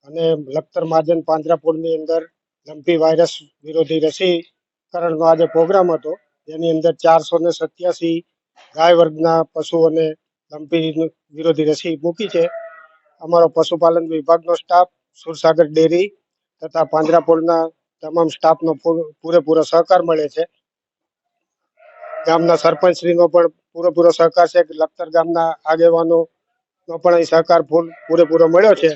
અને લખતર મહાજન પાંજરાપોળની અંદર લંપી વાયરસ વિરોધી રસીકરણનો આજે પ્રોગ્રામ હતો, જેની અંદર 487 ગાય વર્ગના પશુઓને લંપી વિરોધી રસી મૂકી છે. અમારો પશુપાલન વિભાગનો સ્ટાફ, સુરસાગર ડેરી તથા પાંજરાપોળના તમામ સ્ટાફનો પૂરેપૂરો સહકાર મળે છે. ગામના સરપંચશ્રીનો પણ પૂરેપૂરો સહકાર છે. લખતર ગામના આગેવાનો નો પણ અહીં સહકાર પૂરેપૂરો મળ્યો છે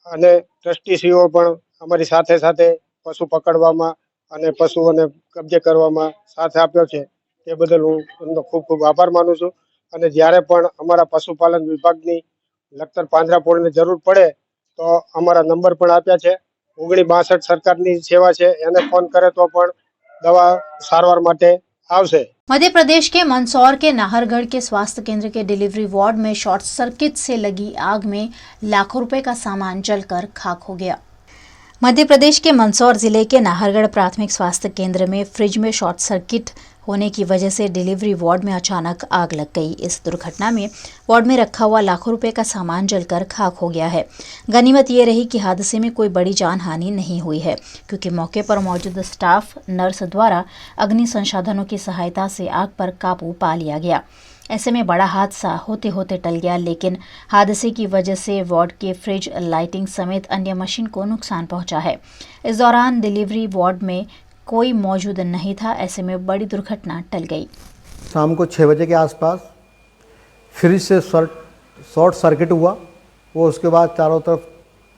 અને ટ્રસ્ટીશ્રીઓ પણ અમારી સાથે સાથે પશુ પકડવામાં અને પશુઓને કબજે કરવામાં સાથ આપ્યો છે. તે બદલ હું એમનો ખૂબ ખૂબ આભાર માનું છું અને જ્યારે પણ અમારા પશુપાલન વિભાગની લખતર પાંજરાપોળને જરૂર પડે તો અમારા નંબર પણ આપ્યા છે. 1962 સરકારની સેવા છે, એને ફોન કરે તો પણ દવા સારવાર માટે આવશે. मध्य प्रदेश के मंदसौर के नाहरगढ़ के स्वास्थ्य केंद्र के डिलीवरी वार्ड में शॉर्ट सर्किट से लगी आग में लाखों रुपए का सामान जलकर खाक हो गया। मध्य प्रदेश के मंदसौर जिले के नाहरगढ़ प्राथमिक स्वास्थ्य केंद्र में फ्रिज में शॉर्ट सर्किट होने की वजह से डिलीवरी वार्ड में अचानक आग लग गई। इस दुर्घटना में वार्ड में रखा हुआ लाखों रुपए का सामान जलकर खाक हो गया है। गनीमत ये रही कि हादसे में कोई बड़ी जान हानि नहीं हुई है, क्योंकि मौके पर मौजूद स्टाफ नर्स द्वारा अग्नि संसाधनों की सहायता से आग पर काबू पा लिया गया। ऐसे में बड़ा हादसा होते होते टल गया, लेकिन हादसे की वजह से वार्ड के फ्रिज, लाइटिंग समेत अन्य मशीन को नुकसान पहुंचा है। इस दौरान डिलीवरी वार्ड में कोई मौजूद नहीं था, ऐसे में बड़ी दुर्घटना टल गई। शाम को 6 बजे के आसपास फ्रिज से शॉर्ट सर्किट हुआ, वो उसके बाद चारों तरफ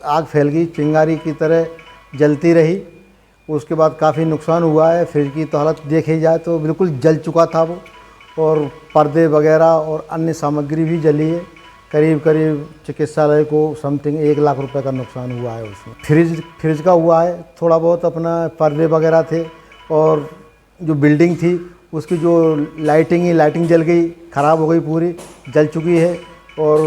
आग फैल गई, चिंगारी की तरह जलती रही। उसके बाद काफ़ी नुकसान हुआ है। फ्रिज की तो हालत देखी जाए तो बिल्कुल जल चुका था वो, और पर्दे वगैरह और अन्य सामग्री भी जली है। करीब करीब चिकित्सालय को समथिंग 1 लाख रुपए का नुकसान हुआ है उसमें। फ्रिज का हुआ है, थोड़ा बहुत अपना पर्दे वगैरह थे, और जो बिल्डिंग थी उसकी जो लाइटिंग जल गई, ख़राब हो गई, पूरी जल चुकी है। और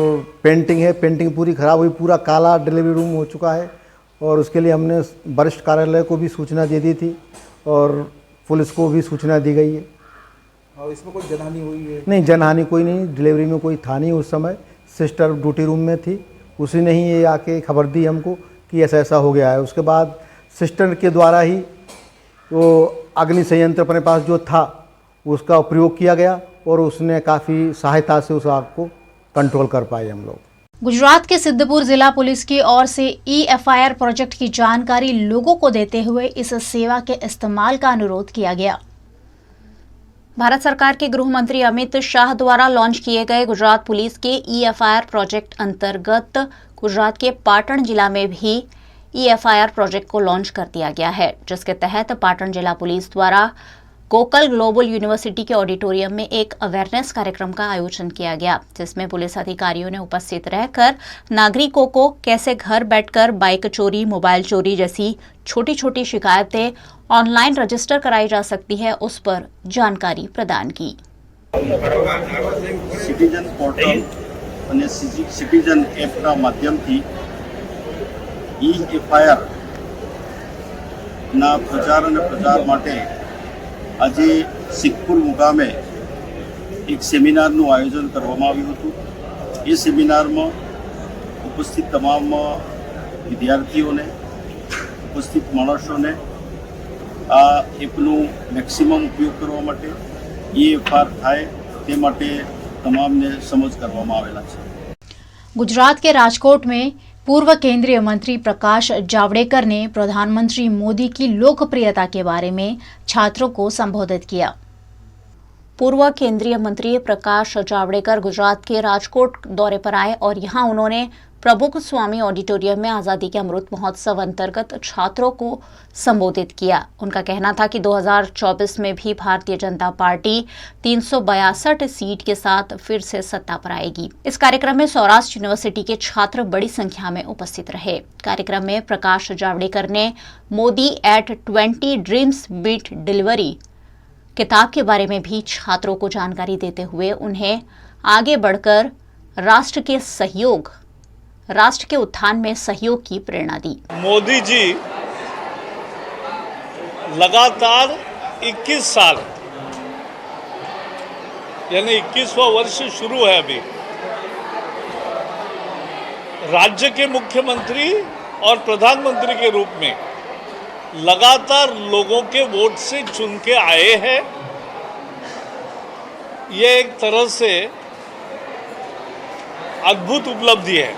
पेंटिंग है, पेंटिंग पूरी ख़राब हुई, पूरा काला डिलीवरी रूम हो चुका है। और उसके लिए हमने वरिष्ठ कार्यालय को भी सूचना दे दी थी और पुलिस को भी सूचना दी गई है। और इसमें कोई जनहानि हुई है? नहीं, जनहानि कोई नहीं, डिलीवरी में कोई था नहीं उस समय। सिस्टर ड्यूटी रूम में थी, उसी ने ही ये आके खबर दी हमको कि ऐसा ऐसा हो गया है। उसके बाद सिस्टर के द्वारा ही वो अग्नि संयंत्र अपने पास जो था उसका प्रयोग किया गया, और उसने काफ़ी सहायता से उस आग को कंट्रोल कर पाए हम लोग। गुजरात के सिद्धपुर जिला पुलिस की ओर से EFIR प्रोजेक्ट की जानकारी लोगों को देते हुए इस सेवा के इस्तेमाल का अनुरोध किया गया। भारत सरकार के गृह मंत्री अमित शाह द्वारा लॉन्च किए गए गुजरात पुलिस के EFIR प्रोजेक्ट अंतर्गत गुजरात के पाटण जिला में भी EFIR प्रोजेक्ट को लॉन्च कर दिया गया है, जिसके तहत पाटण जिला पुलिस द्वारा गोकल ग्लोबल यूनिवर्सिटी के ऑडिटोरियम में एक अवेयरनेस कार्यक्रम का आयोजन किया गया, जिसमें पुलिस अधिकारियों ने उपस्थित रहकर नागरिकों को कैसे घर बैठकर बाइक चोरी, मोबाइल चोरी जैसी छोटी छोटी शिकायतें ऑनलाइन रजिस्टर कराई जा सकती है, उस पर जानकारी प्रदान की। सिटीजन पोर्टल અને સિટીઝન એપના માધ્યમથી EFIR ના પ્રચાર અને પ્રચાર માટે આજે સિદ્ધપુર મુકામે એક સેમિનારનું આયોજન કરવામાં આવ્યું હતું। એ સેમિનારમાં ઉપસ્થિત તમામ વિદ્યાર્થીઓને, ઉપસ્થિત માણસોને આ એપનું મેક્સિમમ ઉપયોગ કરવા માટે EFIR થાય તે માટે તમામને સમજ કરવામાં આવેલા છે। गुजरात के राजकोट में पूर्व केंद्रीय मंत्री प्रकाश जावड़ेकर ने प्रधानमंत्री मोदी की लोकप्रियता के बारे में छात्रों को संबोधित किया। पूर्व केंद्रीय मंत्री प्रकाश जावड़ेकर गुजरात के राजकोट दौरे पर आए और यहां उन्होंने प्रमुख स्वामी ऑडिटोरियम में आज़ादी के अमृत महोत्सव अंतर्गत छात्रों को संबोधित किया। उनका कहना था कि 2024 में भी भारतीय जनता पार्टी 362 सीट के साथ फिर से सत्ता पर आएगी। इस कार्यक्रम में सौराष्ट्र यूनिवर्सिटी के छात्र बड़ी संख्या में उपस्थित रहे। कार्यक्रम में प्रकाश जावड़ेकर ने Modi at 20 dreams meet delivery किताब के बारे में भी छात्रों को जानकारी देते हुए उन्हें आगे बढ़कर राष्ट्र के उत्थान में सहयोग की प्रेरणा दी। मोदी जी लगातार 21 साल यानी 21वां वर्ष शुरू है अभी, राज्य के मुख्यमंत्री और प्रधानमंत्री के रूप में लगातार लोगों के वोट से चुन के आए हैं। ये एक तरह से अद्भुत उपलब्धि है,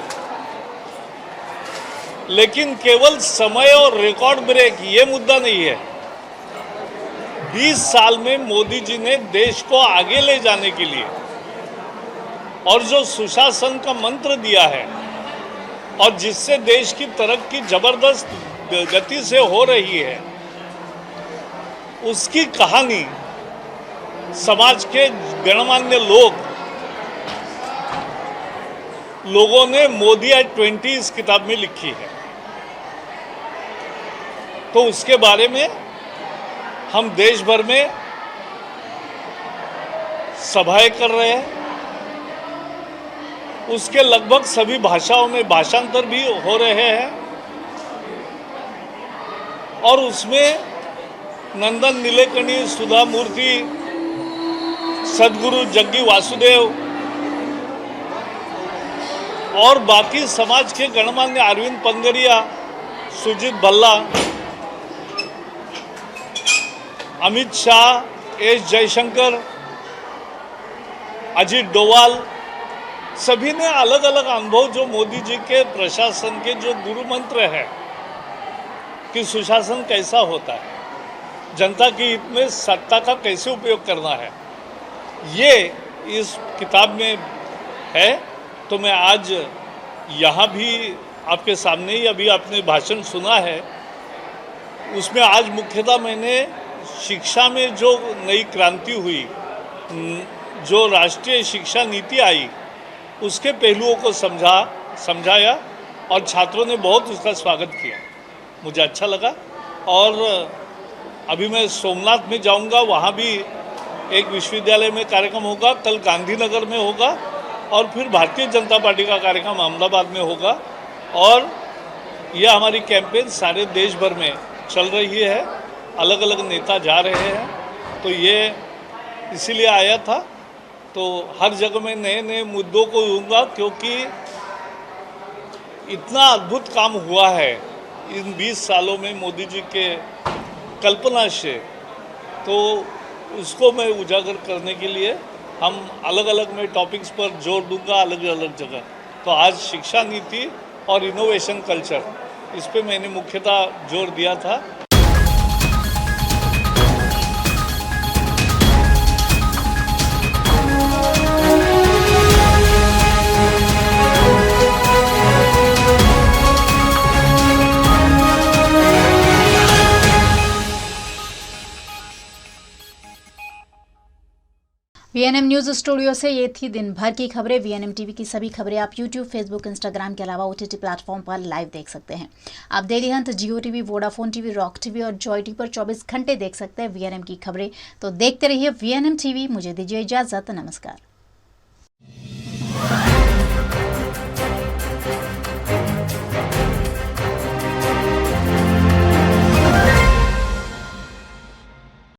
लेकिन केवल समय और रिकॉर्ड ब्रेक ये मुद्दा नहीं है। 20 साल में मोदी जी ने देश को आगे ले जाने के लिए और जो सुशासन का मंत्र दिया है और जिससे देश की तरक्की जबरदस्त गति से हो रही है, उसकी कहानी समाज के गणमान्य लोगों ने मोदी एट 20 इस किताब में लिखी है। तो उसके बारे में हम देश भर में सभाएं कर रहे हैं, उसके लगभग सभी भाषाओं में भाषांतर भी हो रहे हैं और उसमें नंदन नीलेकणी, सुधा मूर्ति, सदगुरु जग्गी वासुदेव और बाकी समाज के गणमान्य अरविंद पंगरिया, सुजीत भल्ला, अमित शाह, एस जयशंकर, अजीत डोवाल, सभी ने अलग अलग अनुभव जो मोदी जी के प्रशासन के जो गुरु मंत्र है कि सुशासन कैसा होता है, जनता के हित में सत्ता का कैसे उपयोग करना है, ये इस किताब में है। तो मैं आज यहाँ भी आपके सामने ही अभी आपने भाषण सुना है, उसमें आज मुख्यतः मैंने शिक्षा में जो नई क्रांति हुई, जो राष्ट्रीय शिक्षा नीति आई, उसके पहलुओं को समझाया और छात्रों ने बहुत उसका स्वागत किया। मुझे अच्छा लगा। और अभी मैं सोमनाथ में जाऊंगा, वहाँ भी एक विश्वविद्यालय में कार्यक्रम होगा, कल गांधीनगर में होगा और फिर भारतीय जनता पार्टी का कार्यक्रम अहमदाबाद में होगा। और यह हमारी कैंपेन सारे देश भर में चल रही है, अलग अलग नेता जा रहे हैं। तो ये इसीलिए आया था। तो हर जगह में नए नए मुद्दों को लूँगा, क्योंकि इतना अद्भुत काम हुआ है इन 20 सालों में मोदी जी के कल्पना से, तो उसको मैं उजागर करने के लिए हम अलग अलग में टॉपिक्स पर जोर दूंगा, अलग अलग जगह। तो आज शिक्षा नीति और इनोवेशन कल्चर, इस पे मैंने मुख्यतः जोर दिया था। वीएनएम न्यूज स्टूडियो से ये थी दिन भर की खबरें। वीएनएम टीवी की सभी खबरें आप यूट्यूब, फेसबुक, इंस्टाग्राम के अलावा ओटीटी प्लेटफॉर्म पर लाइव देख सकते हैं। आप Dailyhunt, Jio TV, Vodafone TV, Rock TV और जॉय टीवी पर 24 घंटे देख सकते हैं वीएनएम की खबरें। तो देखते रहिए वीएनएम टीवी। मुझे दीजिए इजाजत, नमस्कार।